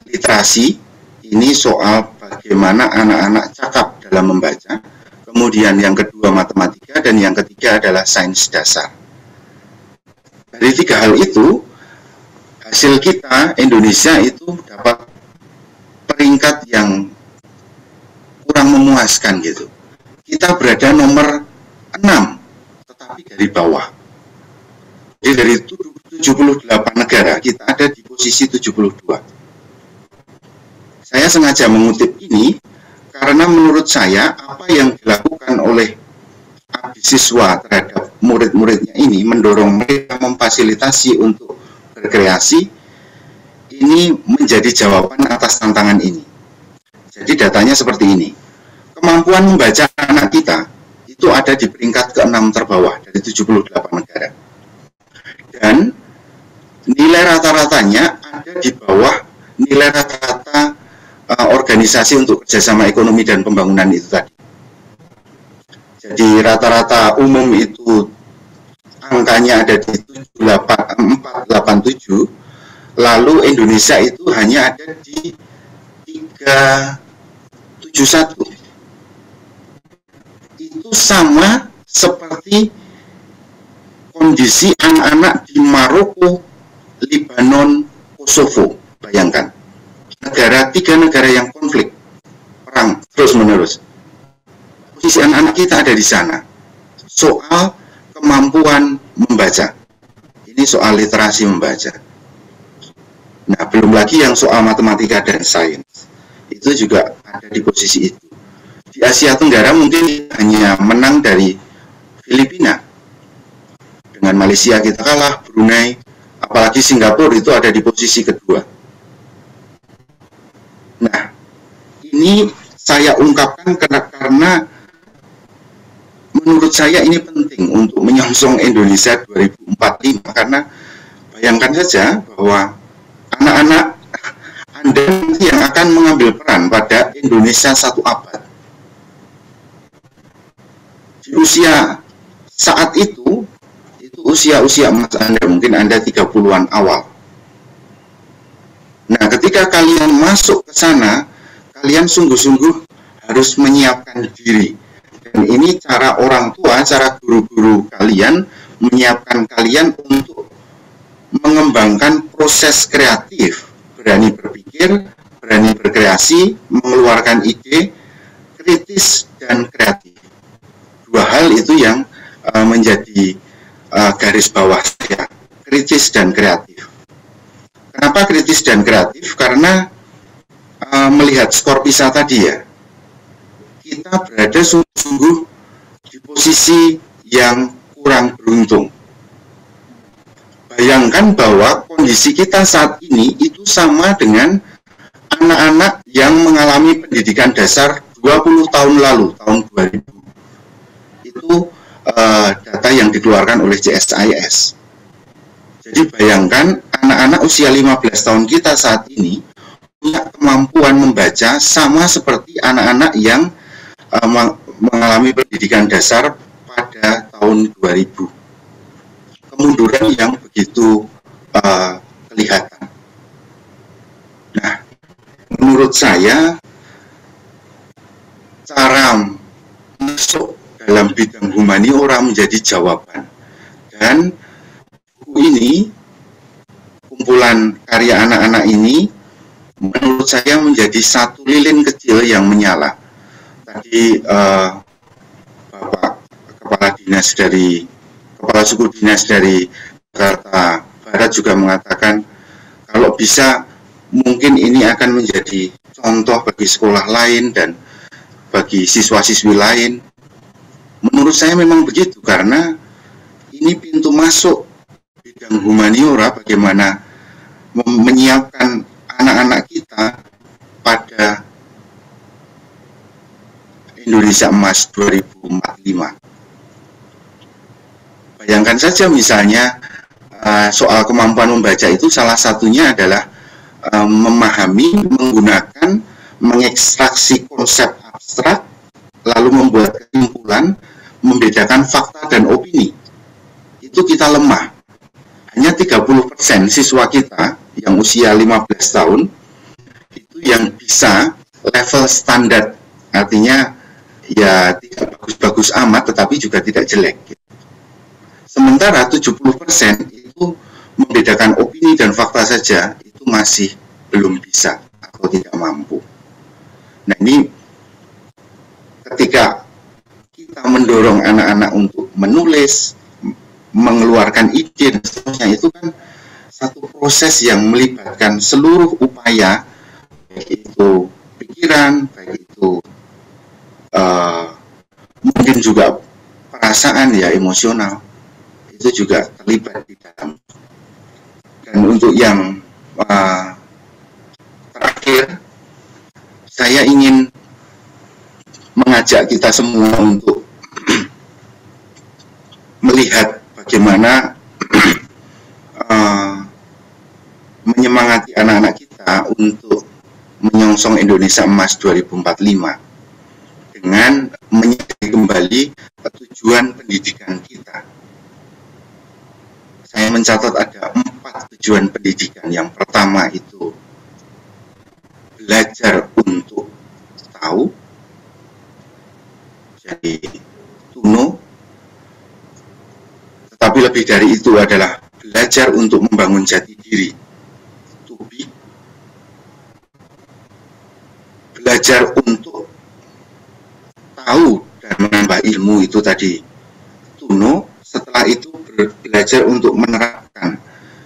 literasi, ini soal bagaimana anak-anak cakap dalam membaca. Kemudian yang kedua matematika, dan yang ketiga adalah sains dasar. Dari 3 hal itu, hasil kita Indonesia itu dapat peringkat yang kurang memuaskan gitu. Kita berada nomor 6, tetapi dari bawah. Jadi dari 78 negara, kita ada di posisi 72. Saya sengaja mengutip ini karena menurut saya apa yang dilakukan oleh abdi siswa terhadap murid-muridnya ini mendorong mereka memfasilitasi untuk berkreasi, ini menjadi jawaban atas tantangan ini. Jadi datanya seperti ini. Kemampuan membaca anak kita itu ada di peringkat ke-6 terbawah dari 78 negara. Dan nilai rata-ratanya ada di bawah nilai rata-rata organisasi untuk kerjasama ekonomi dan pembangunan itu tadi. Jadi rata-rata umum itu angkanya ada di 487, lalu Indonesia itu hanya ada di 371. Itu sama seperti kondisi anak-anak di Maroko, Lebanon, Kosovo. Bayangkan, 3 negara yang konflik, perang terus-menerus. Posisi anak-anak kita ada di sana. Soal kemampuan membaca. Ini soal literasi membaca. Nah, belum lagi yang soal matematika dan sains. Itu juga ada di posisi itu. Di Asia Tenggara mungkin hanya menang dari Filipina. Dengan Malaysia kita kalah, Brunei, apalagi Singapura itu ada di posisi kedua. Nah, ini saya ungkapkan karena menurut saya ini penting untuk menyongsong Indonesia 2045, karena bayangkan saja bahwa anak-anak Anda yang akan mengambil peran pada Indonesia satu abad. Di usia saat itu usia-usia emas Anda, mungkin Anda 30-an awal. Nah, ketika kalian masuk ke sana, kalian sungguh-sungguh harus menyiapkan diri. Dan ini cara orang tua, cara guru-guru kalian menyiapkan kalian untuk mengembangkan proses kreatif, berani berpikir, berani berkreasi, mengeluarkan ide, kritis dan kreatif. Dua hal itu yang menjadi garis bawah saya, kritis dan kreatif. Kenapa kritis dan kreatif? Karena melihat skor PISA tadi ya, kita berada sungguh-sungguh di posisi yang kurang beruntung. Bayangkan bahwa kondisi kita saat ini itu sama dengan anak-anak yang mengalami pendidikan dasar 20 tahun lalu, tahun 2000. Itu data yang dikeluarkan oleh CSIS. Jadi bayangkan anak-anak usia 15 tahun kita saat ini punya kemampuan membaca sama seperti anak-anak yang mengalami pendidikan dasar pada tahun 2000. Kemunduran yang begitu kelihatan. Nah, menurut saya cara masuk dalam bidang humaniora menjadi jawaban. Dan ini, kumpulan karya anak-anak ini, menurut saya menjadi satu lilin kecil yang menyala. Tadi Bapak Kepala Suku Dinas dari Jakarta Barat juga mengatakan, kalau bisa mungkin ini akan menjadi contoh bagi sekolah lain dan bagi siswa-siswi lain. Menurut saya memang begitu, karena ini pintu masuk bidang humaniora, bagaimana menyiapkan anak-anak kita pada Indonesia Emas 2045. Bayangkan saja misalnya soal kemampuan membaca itu salah satunya adalah memahami, menggunakan, mengekstraksi konsep abstrak, lalu membuat kesimpulan, membedakan fakta dan opini. Itu kita lemah. Hanya 30% siswa kita yang usia 15 tahun itu yang bisa level standar, artinya ya tidak bagus-bagus amat tetapi juga tidak jelek. Sementara 70% itu membedakan opini dan fakta saja, itu masih belum bisa atau tidak mampu. Nah, ini ketika kita mendorong anak-anak untuk menulis, mengeluarkan ide dan seterusnya, itu kan satu proses yang melibatkan seluruh upaya, baik itu pikiran, baik itu mungkin juga perasaan ya, emosional, itu juga terlibat di dalam. Dan untuk yang terakhir, saya ingin mengajak kita semua untuk melihat bagaimana menyemangati anak-anak kita untuk menyongsong Indonesia Emas 2045 dengan menyadari kembali tujuan pendidikan kita. Saya mencatat ada 4 tujuan pendidikan. Yang pertama itu belajar untuk tahu, jadi tuno. Tetapi lebih dari itu adalah belajar untuk membangun jati diri, to be. Belajar untuk tahu dan menambah ilmu, itu tadi tuno. Setelah itu belajar untuk menerapkan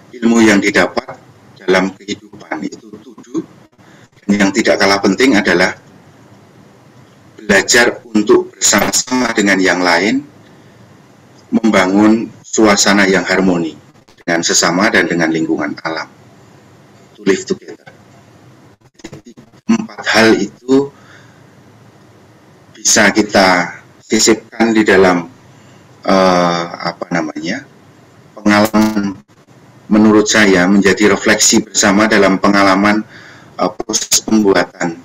ilmu yang didapat dalam kehidupan. yang tidak kalah penting adalah belajar untuk bersama-sama dengan yang lain, membangun suasana yang harmoni dengan sesama dan dengan lingkungan alam. To live together. Jadi, 4 hal itu bisa kita sisipkan di dalam pengalaman, menurut saya menjadi refleksi bersama dalam pengalaman proses pembuatan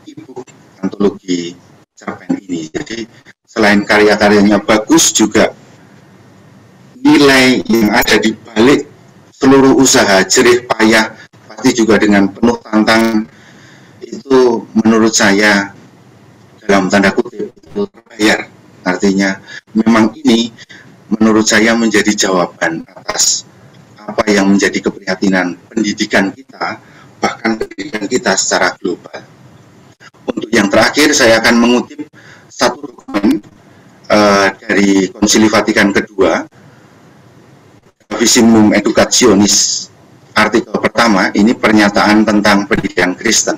e-book antologi cerpen ini. Jadi selain karya-karyanya bagus, juga nilai yang ada di balik seluruh usaha jerih payah, pasti juga dengan penuh tantangan, itu menurut saya dalam tanda kutip itu terbayar. Artinya memang ini menurut saya menjadi jawaban atas apa yang menjadi keprihatinan pendidikan kita, bahkan pendidikan kita secara global. Untuk yang terakhir, saya akan mengutip satu dokumen dari Konsili Vatikan kedua, Visimum Educationis, artikel pertama, ini pernyataan tentang pendidikan Kristen.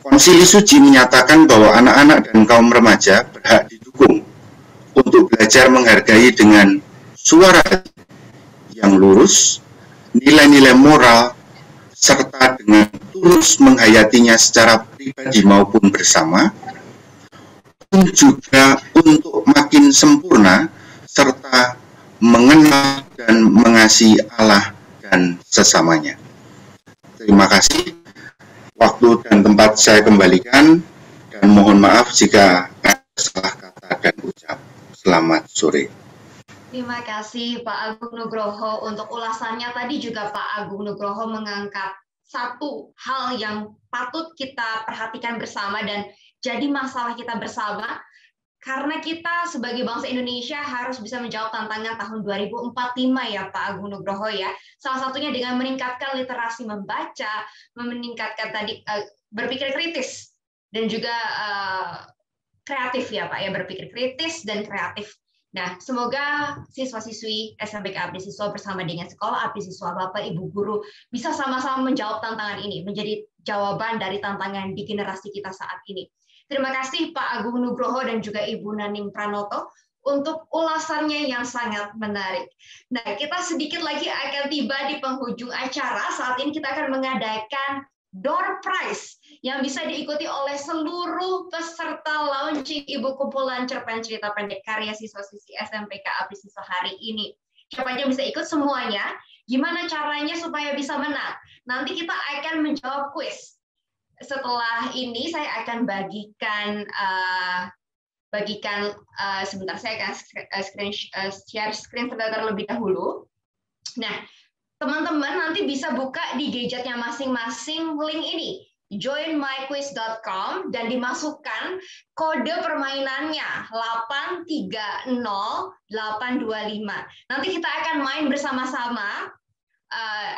Konsili Suci menyatakan bahwa anak-anak dan kaum remaja berhak didukung untuk belajar menghargai dengan suara yang lurus, nilai-nilai moral, serta dengan tulus menghayatinya secara pribadi maupun bersama, pun juga untuk makin sempurna, serta mengenal dan mengasihi Allah dan sesamanya. Terima kasih. Waktu dan tempat saya kembalikan, dan mohon maaf jika ada salah kata dan ucap. Selamat sore. Terima kasih Pak Agung Nugroho untuk ulasannya. Tadi juga Pak Agung Nugroho mengangkat satu hal yang patut kita perhatikan bersama dan jadi masalah kita bersama, karena kita sebagai bangsa Indonesia harus bisa menjawab tantangan tahun 2045 ya Pak Agung Nugroho ya. Salah satunya dengan meningkatkan literasi membaca, meningkatkan tadi berpikir kritis dan juga kreatif ya Pak ya, berpikir kritis dan kreatif. Nah, semoga siswa-siswi SMPK Abdi Siswa bersama dengan Sekolah Abdi Siswa, Bapak Ibu Guru bisa sama-sama menjawab tantangan ini, menjadi jawaban dari tantangan di generasi kita saat ini. Terima kasih Pak Agung Nugroho dan juga Ibu Naning Pranoto untuk ulasannya yang sangat menarik. Nah, kita sedikit lagi akan tiba di penghujung acara. Saat ini kita akan mengadakan door prize yang bisa diikuti oleh seluruh peserta launching Ibu kumpulan cerpen cerita pendek karya siswa-siswi SMPK Abdi Siswa hari ini. Siapa aja bisa ikut semuanya? Gimana caranya supaya bisa menang? Nanti kita akan menjawab kuis. Setelah ini saya akan bagikan sebentar, saya akan share screen terlebih dahulu. Nah, teman-teman nanti bisa buka di gadgetnya masing-masing link ini, joinmyquiz.com, dan dimasukkan kode permainannya 830825. Nanti kita akan main bersama-sama.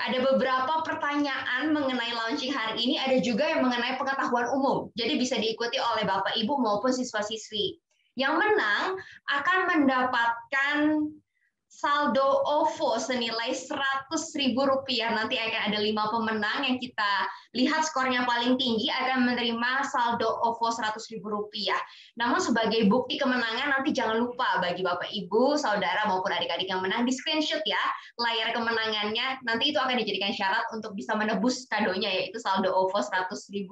Ada beberapa pertanyaan mengenai launching hari ini, ada juga yang mengenai pengetahuan umum. Jadi bisa diikuti oleh Bapak Ibu maupun siswa-siswi. Yang menang akan mendapatkan saldo OVO senilai Rp100.000. Nanti akan ada 5 pemenang yang kita lihat skornya paling tinggi akan menerima saldo OVO Rp100.000. Namun sebagai bukti kemenangan nanti jangan lupa bagi Bapak Ibu, saudara maupun adik-adik yang menang di screenshot ya layar kemenangannya. Nanti itu akan dijadikan syarat untuk bisa menebus kadonya, yaitu saldo OVO Rp100.000.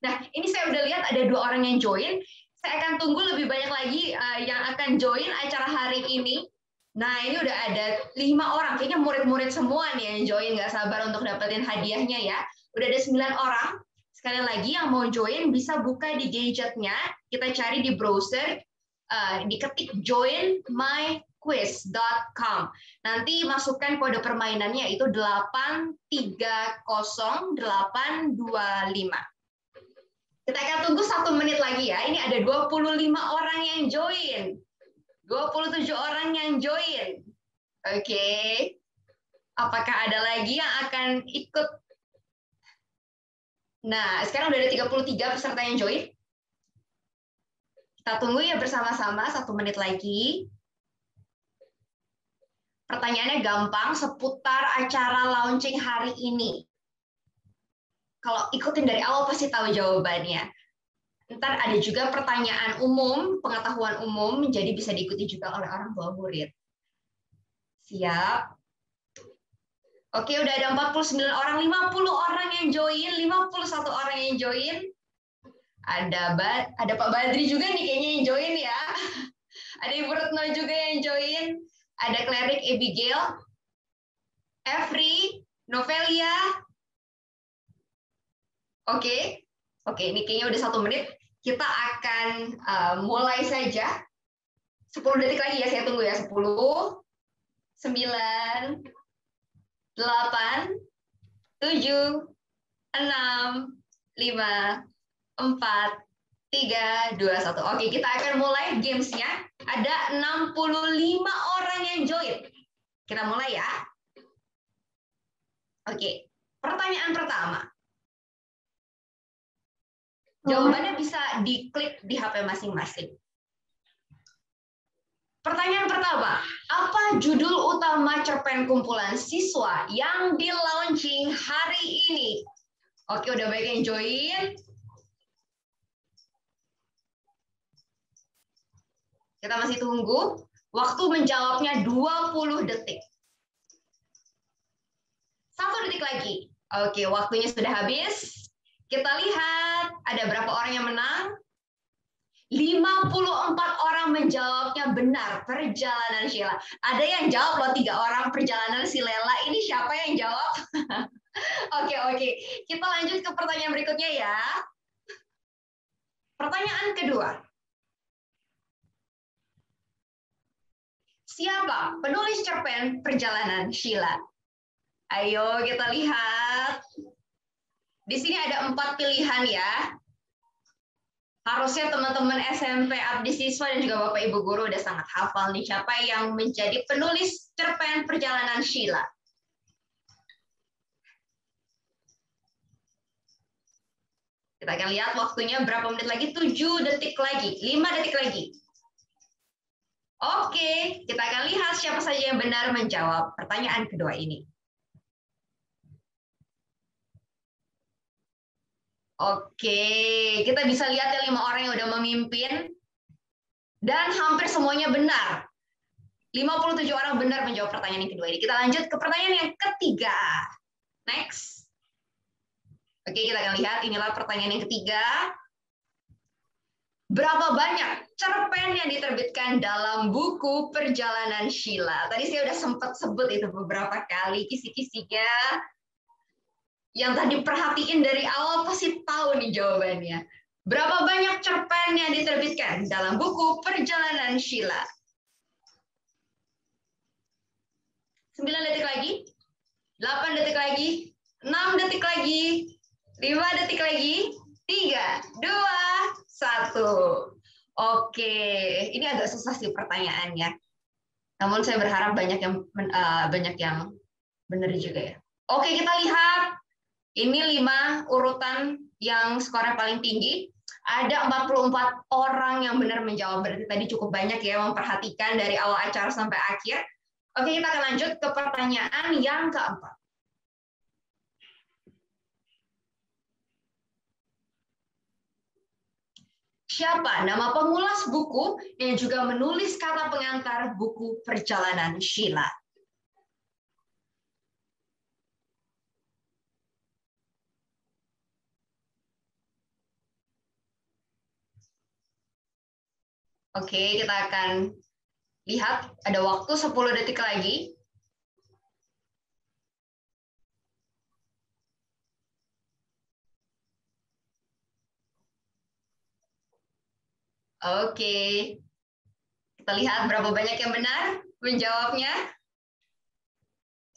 Nah, ini saya udah lihat ada 2 orang yang join. Saya akan tunggu lebih banyak lagi yang akan join acara hari ini. Nah, ini udah ada 5 orang, kayaknya murid-murid semua nih yang join, nggak sabar untuk dapetin hadiahnya ya. Udah ada 9 orang. Sekali lagi yang mau join bisa buka di gadgetnya, kita cari di browser, diketik joinmyquiz.com. Nanti masukkan kode permainannya itu 830825. Kita akan tunggu 1 menit lagi ya. Ini ada 25 orang yang join. 27 orang yang join. Oke. Apakah ada lagi yang akan ikut? Nah, sekarang udah ada 33 peserta yang join. Kita tunggu ya bersama-sama 1 menit lagi. Pertanyaannya gampang seputar acara launching hari ini. kalau ikutin dari awal pasti tahu jawabannya. Ntar ada juga pertanyaan umum, pengetahuan umum, jadi bisa diikuti juga oleh orang tua murid. Siap? Oke, udah ada 49 orang, 50 orang yang join, 51 orang yang join. Ada Pak Badri juga nih kayaknya yang join ya. Ada Ibu Retno juga yang join. Ada Klerik Abigail, Evri, Novelia. Oke, ini kayaknya udah 1 menit. Kita akan mulai saja. 10 detik lagi ya, saya tunggu ya. 10, 9, 8, 7, 6, 5, 4, 3, 2, 1. Oke, kita akan mulai games-nya. Ada 65 orang yang join. Kita mulai ya. Oke, pertanyaan pertama. Jawabannya bisa diklik di HP masing-masing. Pertanyaan pertama, apa judul utama cerpen kumpulan siswa yang di-launching hari ini? Oke, udah banyak yang join. Kita masih tunggu. Waktu menjawabnya 20 detik. 1 detik lagi. Oke, waktunya sudah habis. Kita lihat ada berapa orang yang menang. 54 orang menjawabnya benar, perjalanan Sheila. Ada yang jawab loh 3 orang, perjalanan si Lela. Ini siapa yang jawab? Oke. Kita lanjut ke pertanyaan berikutnya ya. Pertanyaan kedua. Siapa penulis cerpen perjalanan Sheila? Ayo kita lihat. Di sini ada 4 pilihan ya. Harusnya teman-teman SMP Abdi Siswa dan juga Bapak Ibu Guru udah sangat hafal nih siapa yang menjadi penulis cerpen perjalanan Sheila. Kita akan lihat waktunya berapa menit lagi, 7 detik lagi, 5 detik lagi. Oke, kita akan lihat siapa saja yang benar menjawab pertanyaan kedua ini. Oke, kita bisa lihat ya 5 orang yang udah memimpin. Dan hampir semuanya benar. 57 orang benar menjawab pertanyaan yang kedua ini. Kita lanjut ke pertanyaan yang ketiga. Next. Oke, kita akan lihat. Inilah pertanyaan yang ketiga. Berapa banyak cerpen yang diterbitkan dalam buku Perjalanan Sheila? Tadi saya udah sempat sebut itu beberapa kali kisi-kisinya. Yang tadi perhatiin dari awal pasti tahu nih jawabannya. Berapa banyak cerpen yang diterbitkan dalam buku Perjalanan Sheila? 9 detik lagi, 8 detik lagi, 6 detik lagi, 5 detik lagi, 3, 2, 1. Oke, ini agak susah sih pertanyaannya. Namun saya berharap banyak yang benar juga ya. Oke, kita lihat. Ini 5 urutan yang skornya paling tinggi. Ada 44 orang yang benar menjawab. Berarti tadi cukup banyak ya memperhatikan dari awal acara sampai akhir. Oke, kita akan lanjut ke pertanyaan yang keempat. Siapa nama pengulas buku yang juga menulis kata pengantar buku Perjalanan Sheila? Oke, kita akan lihat ada waktu 10 detik lagi. Oke. Kita lihat berapa banyak yang benar menjawabnya.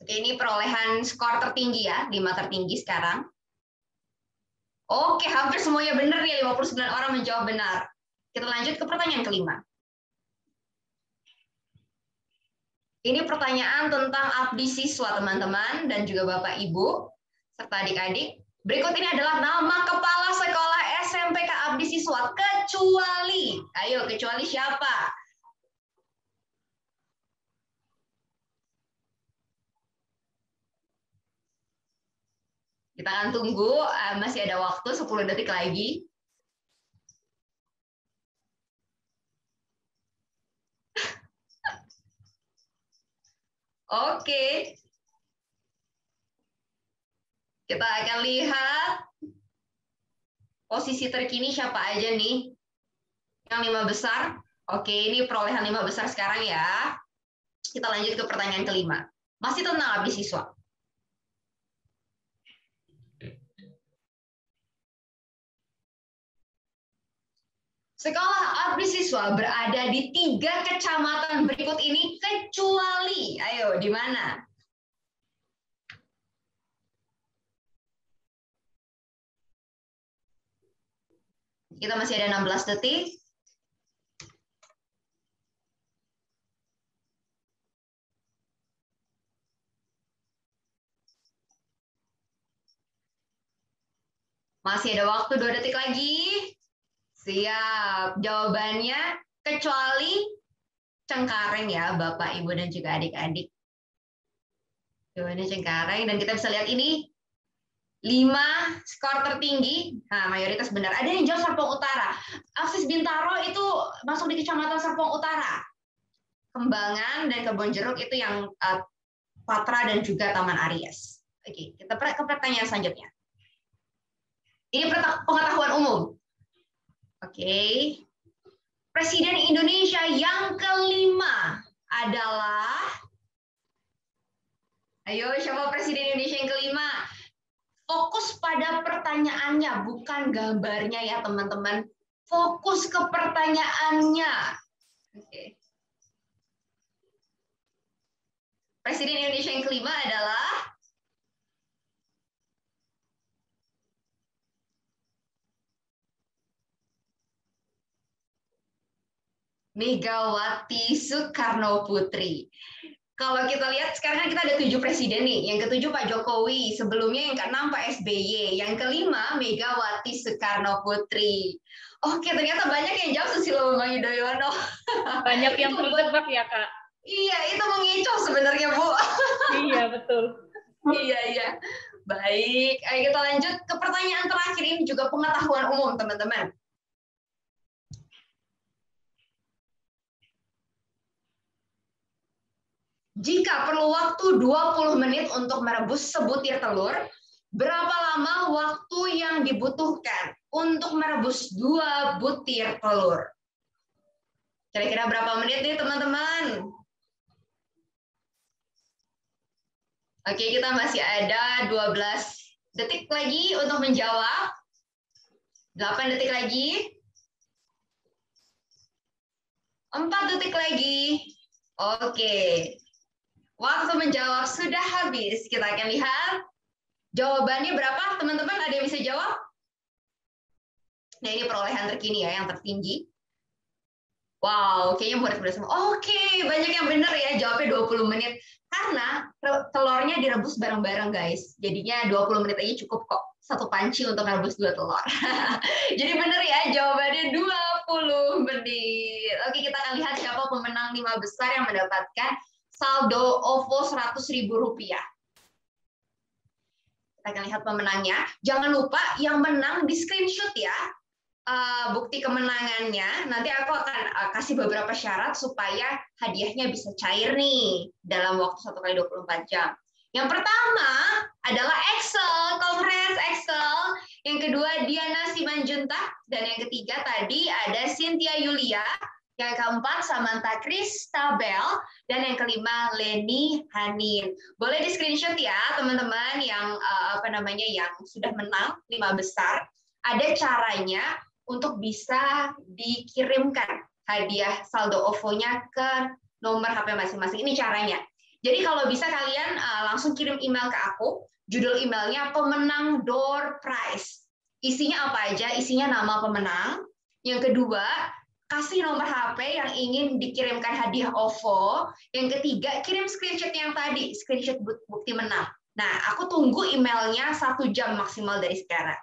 Oke, ini perolehan skor tertinggi ya, 5 tertinggi sekarang. Oke, hampir semuanya benar ya, 59 orang menjawab benar. Kita lanjut ke pertanyaan kelima. Ini pertanyaan tentang abdi siswa, teman-teman, dan juga Bapak Ibu, serta adik-adik. Berikut ini adalah nama kepala sekolah SMPK Abdi Siswa, kecuali, ayo, kecuali siapa? Kita akan tunggu, masih ada waktu 10 detik lagi. Oke. Kita akan lihat posisi terkini siapa aja nih. Yang 5 besar. Oke, ini perolehan 5 besar sekarang ya. Kita lanjut ke pertanyaan kelima. Masih tentang abdi siswa. Sekolah abdi siswa berada di 3 kecamatan berikut ini kecuali, ayo, di mana? Kita masih ada 16 detik. Masih ada waktu 2 detik lagi. Siap. Jawabannya kecuali Cengkareng ya, Bapak, Ibu, dan juga adik-adik. Jawabannya Cengkareng. Dan kita bisa lihat ini 5 skor tertinggi. Nah, mayoritas benar. Ada yang jawab Serpong Utara. Aksis Bintaro itu masuk di Kecamatan Serpong Utara. Kembangan dan Kebonjeruk itu yang Patra dan juga Taman Aries. Oke, kita ke pertanyaan selanjutnya. Ini pengetahuan umum. Oke. Presiden Indonesia yang kelima adalah, ayo, siapa Presiden Indonesia yang kelima? Fokus pada pertanyaannya, bukan gambarnya ya teman-teman. Fokus ke pertanyaannya. Oke. Presiden Indonesia yang kelima adalah Megawati Soekarnoputri. Kalau kita lihat sekarang kita ada 7 presiden nih. Yang ke-7 Pak Jokowi, sebelumnya yang ke-6 Pak SBY, yang ke-5 Megawati Soekarnoputri. Oke, ternyata banyak yang jawab Susilo Bambang Yudhoyono. Banyak yang terjebak ya, Kak. Iya, itu mengecoh sebenarnya, Bu. Iya, betul. Iya. Baik, ayo kita lanjut ke pertanyaan terakhir. Ini juga pengetahuan umum, teman-teman. Jika perlu waktu 20 menit untuk merebus sebutir telur, berapa lama waktu yang dibutuhkan untuk merebus 2 butir telur? Kira-kira berapa menit nih, teman-teman? Oke, kita masih ada 12 detik lagi untuk menjawab. 8 detik lagi. 4 detik lagi. Oke. Waktu menjawab sudah habis. Kita akan lihat jawabannya berapa, teman-teman. Ada yang bisa jawab? Nah, ini perolehan terkini ya, yang tertinggi. Wow, kayaknya murid-murid semua. Oke, banyak yang benar ya, jawabnya 20 menit. Karena telurnya direbus bareng-bareng, guys. Jadinya 20 menit aja cukup kok. 1 panci untuk merebus 2 telur. Jadi benar ya, jawabannya 20 menit. Oke, kita akan lihat siapa pemenang 5 besar yang mendapatkan saldo OVO Rp100.000. Kita akan lihat pemenangnya. Jangan lupa yang menang di screenshot ya. Bukti kemenangannya. Nanti aku akan kasih beberapa syarat supaya hadiahnya bisa cair nih dalam waktu 1x24 jam. Yang pertama adalah Excel. Congrats Excel. Yang kedua Diana Simanjuntak. Dan yang ketiga tadi ada Cynthia Yulia. Yang keempat, Samantha Kristabel. Dan yang kelima, Leni Hanin. Boleh di screenshot ya, teman-teman yang yang sudah menang 5 besar. Ada caranya untuk bisa dikirimkan hadiah saldo OVO-nya ke nomor HP masing-masing. Ini caranya. Jadi kalau bisa kalian langsung kirim email ke aku. Judul emailnya pemenang door prize. Isinya apa aja? Isinya nama pemenang. Yang kedua, kasih nomor HP yang ingin dikirimkan hadiah OVO. Yang ketiga, kirim screenshot yang tadi, screenshot bukti menang. Nah, aku tunggu emailnya 1 jam maksimal dari sekarang.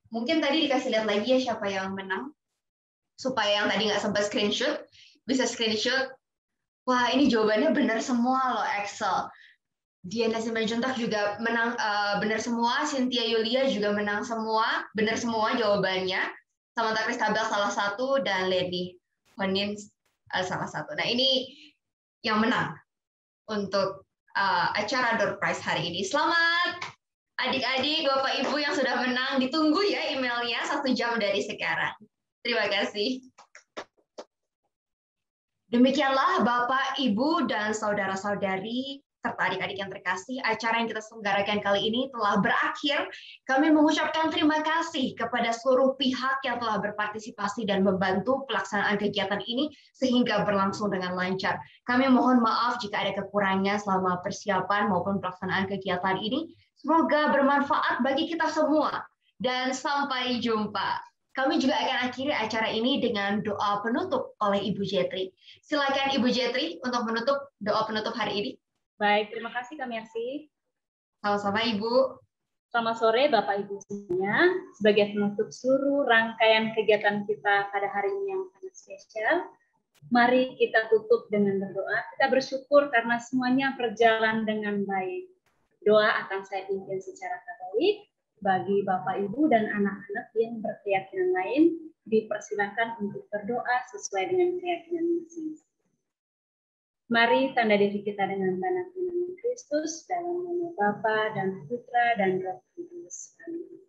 Mungkin tadi dikasih lihat lagi ya siapa yang menang. Supaya yang tadi nggak sempat screenshot, bisa screenshot. Wah, ini jawabannya benar semua loh, Excel. Diana Simanjuntak juga menang benar semua, Cynthia Yulia juga menang semua, benar semua jawabannya. Samantha Kristabel salah satu, dan Lady Honin salah satu. Nah, ini yang menang untuk acara door prize hari ini. Selamat adik-adik, Bapak Ibu yang sudah menang. Ditunggu ya emailnya 1 jam dari sekarang. Terima kasih. Demikianlah Bapak, Ibu, dan saudara-saudari serta adik-adik yang terkasih, acara yang kita selenggarakan kali ini telah berakhir. Kami mengucapkan terima kasih kepada seluruh pihak yang telah berpartisipasi dan membantu pelaksanaan kegiatan ini sehingga berlangsung dengan lancar. Kami mohon maaf jika ada kekurangan selama persiapan maupun pelaksanaan kegiatan ini. Semoga bermanfaat bagi kita semua. Dan sampai jumpa. Kami juga akan akhiri acara ini dengan doa penutup oleh Ibu Jetri. Silakan Ibu Jetri untuk menutup doa penutup hari ini. Baik, terima kasih Kak Mercy. Sama-sama Ibu. Selamat sore Bapak Ibu semuanya. Sebagai penutup seluruh rangkaian kegiatan kita pada hari ini yang sangat spesial, mari kita tutup dengan berdoa. Kita bersyukur karena semuanya berjalan dengan baik. Doa akan saya pimpin secara Katolik. Bagi Bapak Ibu dan anak-anak yang berkeyakinan lain, dipersilakan untuk berdoa sesuai dengan keyakinan masing-masing. Mari tanda diri kita dengan tanda nama Kristus dalam nama Bapa dan Putra dan Roh Kudus. Amin.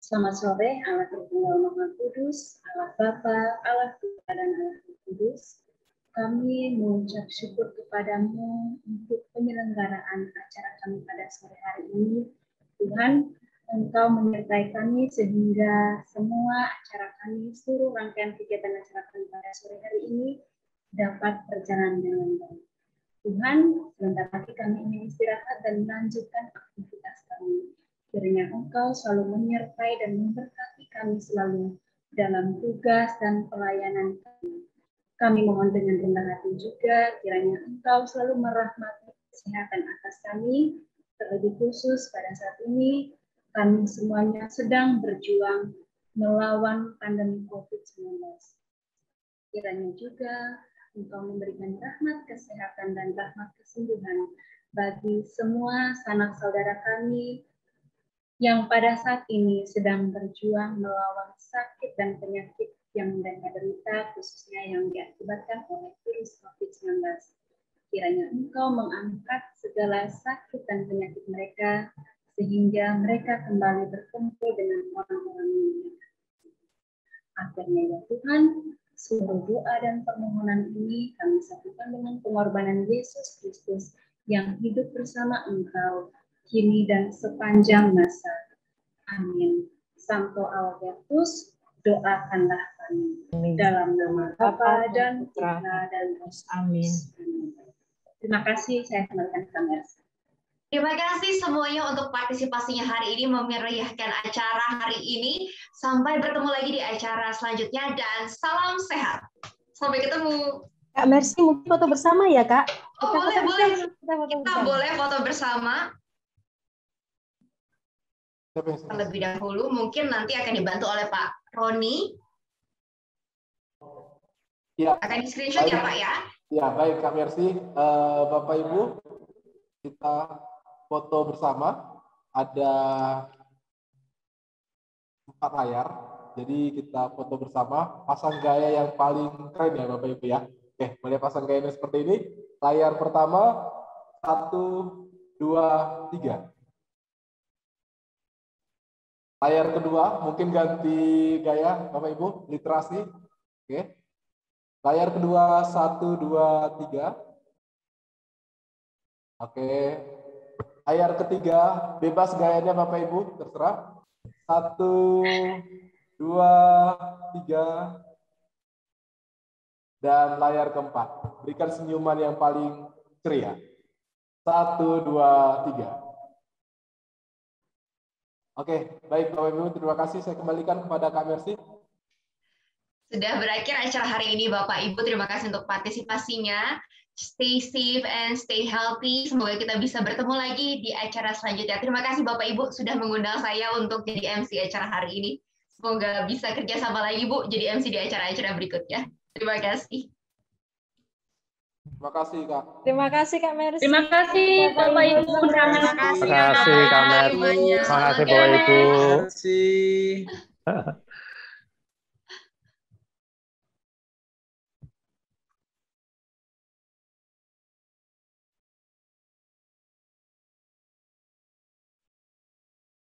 Selamat sore, Allah Tritunggal Maha Kudus, Allah Bapa, Allah Putra dan Allah Roh Kudus. Kami mengucap syukur kepadamu untuk penyelenggaraan acara kami pada sore hari ini. Tuhan, Engkau menyertai kami sehingga semua acara kami, seluruh rangkaian kegiatan acara kami pada sore hari ini dapat berjalan dengan baik. Tuhan, sebentar lagi kami ingin istirahat dan melanjutkan aktivitas kami. Kiranya Engkau selalu menyertai dan memberkati kami selalu dalam tugas dan pelayanan kami. Kami mohon dengan rendah hati juga, kiranya Engkau selalu merahmati kesehatan atas kami, terlebih khusus pada saat ini, kami semuanya sedang berjuang melawan pandemi COVID-19. Kiranya juga Engkau memberikan rahmat kesehatan dan rahmat kesembuhan bagi semua sanak saudara kami yang pada saat ini sedang berjuang melawan sakit dan penyakit yang mereka derita, khususnya yang diakibatkan oleh virus COVID-19. Kiranya Engkau mengangkat segala sakit dan penyakit mereka, sehingga mereka kembali berkumpul dengan orang-orang yang akhirnya ya Tuhan, seluruh doa dan permohonan ini kami satukan dengan pengorbanan Yesus Kristus yang hidup bersama Engkau kini dan sepanjang masa. Amin. Sancto Albertus, doakanlah kami. Amin. Dalam nama Bapa dan Putra dan Roh. Amin. Terima kasih, saya kembalikan ke kamera. Terima kasih semuanya untuk partisipasinya hari ini, memeriahkan acara hari ini. Sampai bertemu lagi di acara selanjutnya dan salam sehat. Sampai ketemu. Kak Mercy, mungkin foto bersama ya Kak? Oh, boleh. Kita boleh foto bersama. Terlebih dahulu mungkin nanti akan dibantu oleh Pak Roni. Ya. Akan di screenshot ya Pak ya? Ya, baik Kak Mercy. Bapak Ibu, kita foto bersama. Ada 4 layar. Jadi kita foto bersama. Pasang gaya yang paling keren ya Bapak Ibu ya. Oke, boleh pasang gayanya seperti ini. Layar pertama, 1, 2, 3. Layar kedua, mungkin ganti gaya Bapak Ibu, literasi. Oke. Layar kedua, 1, 2, 3. Oke. Layar ketiga, bebas gayanya Bapak Ibu, terserah. 1, 2, 3. Dan layar keempat, berikan senyuman yang paling ceria. 1, 2, 3. Oke, baik Bapak Ibu, terima kasih. Saya kembalikan kepada Kak Mercy. Sudah berakhir acara hari ini Bapak Ibu, terima kasih untuk partisipasinya. Stay safe and stay healthy. Semoga kita bisa bertemu lagi di acara selanjutnya. Terima kasih Bapak Ibu sudah mengundang saya untuk jadi MC acara hari ini. Semoga bisa kerjasama lagi Bu, jadi MC di acara-acara berikutnya. Terima kasih. Terima kasih, Kak. Terima kasih, Kak Mercy. Terima kasih, Bapak Ibu. Terima kasih, Kak Mercy. Terima kasih, Bapak Ibu. Terima kasih.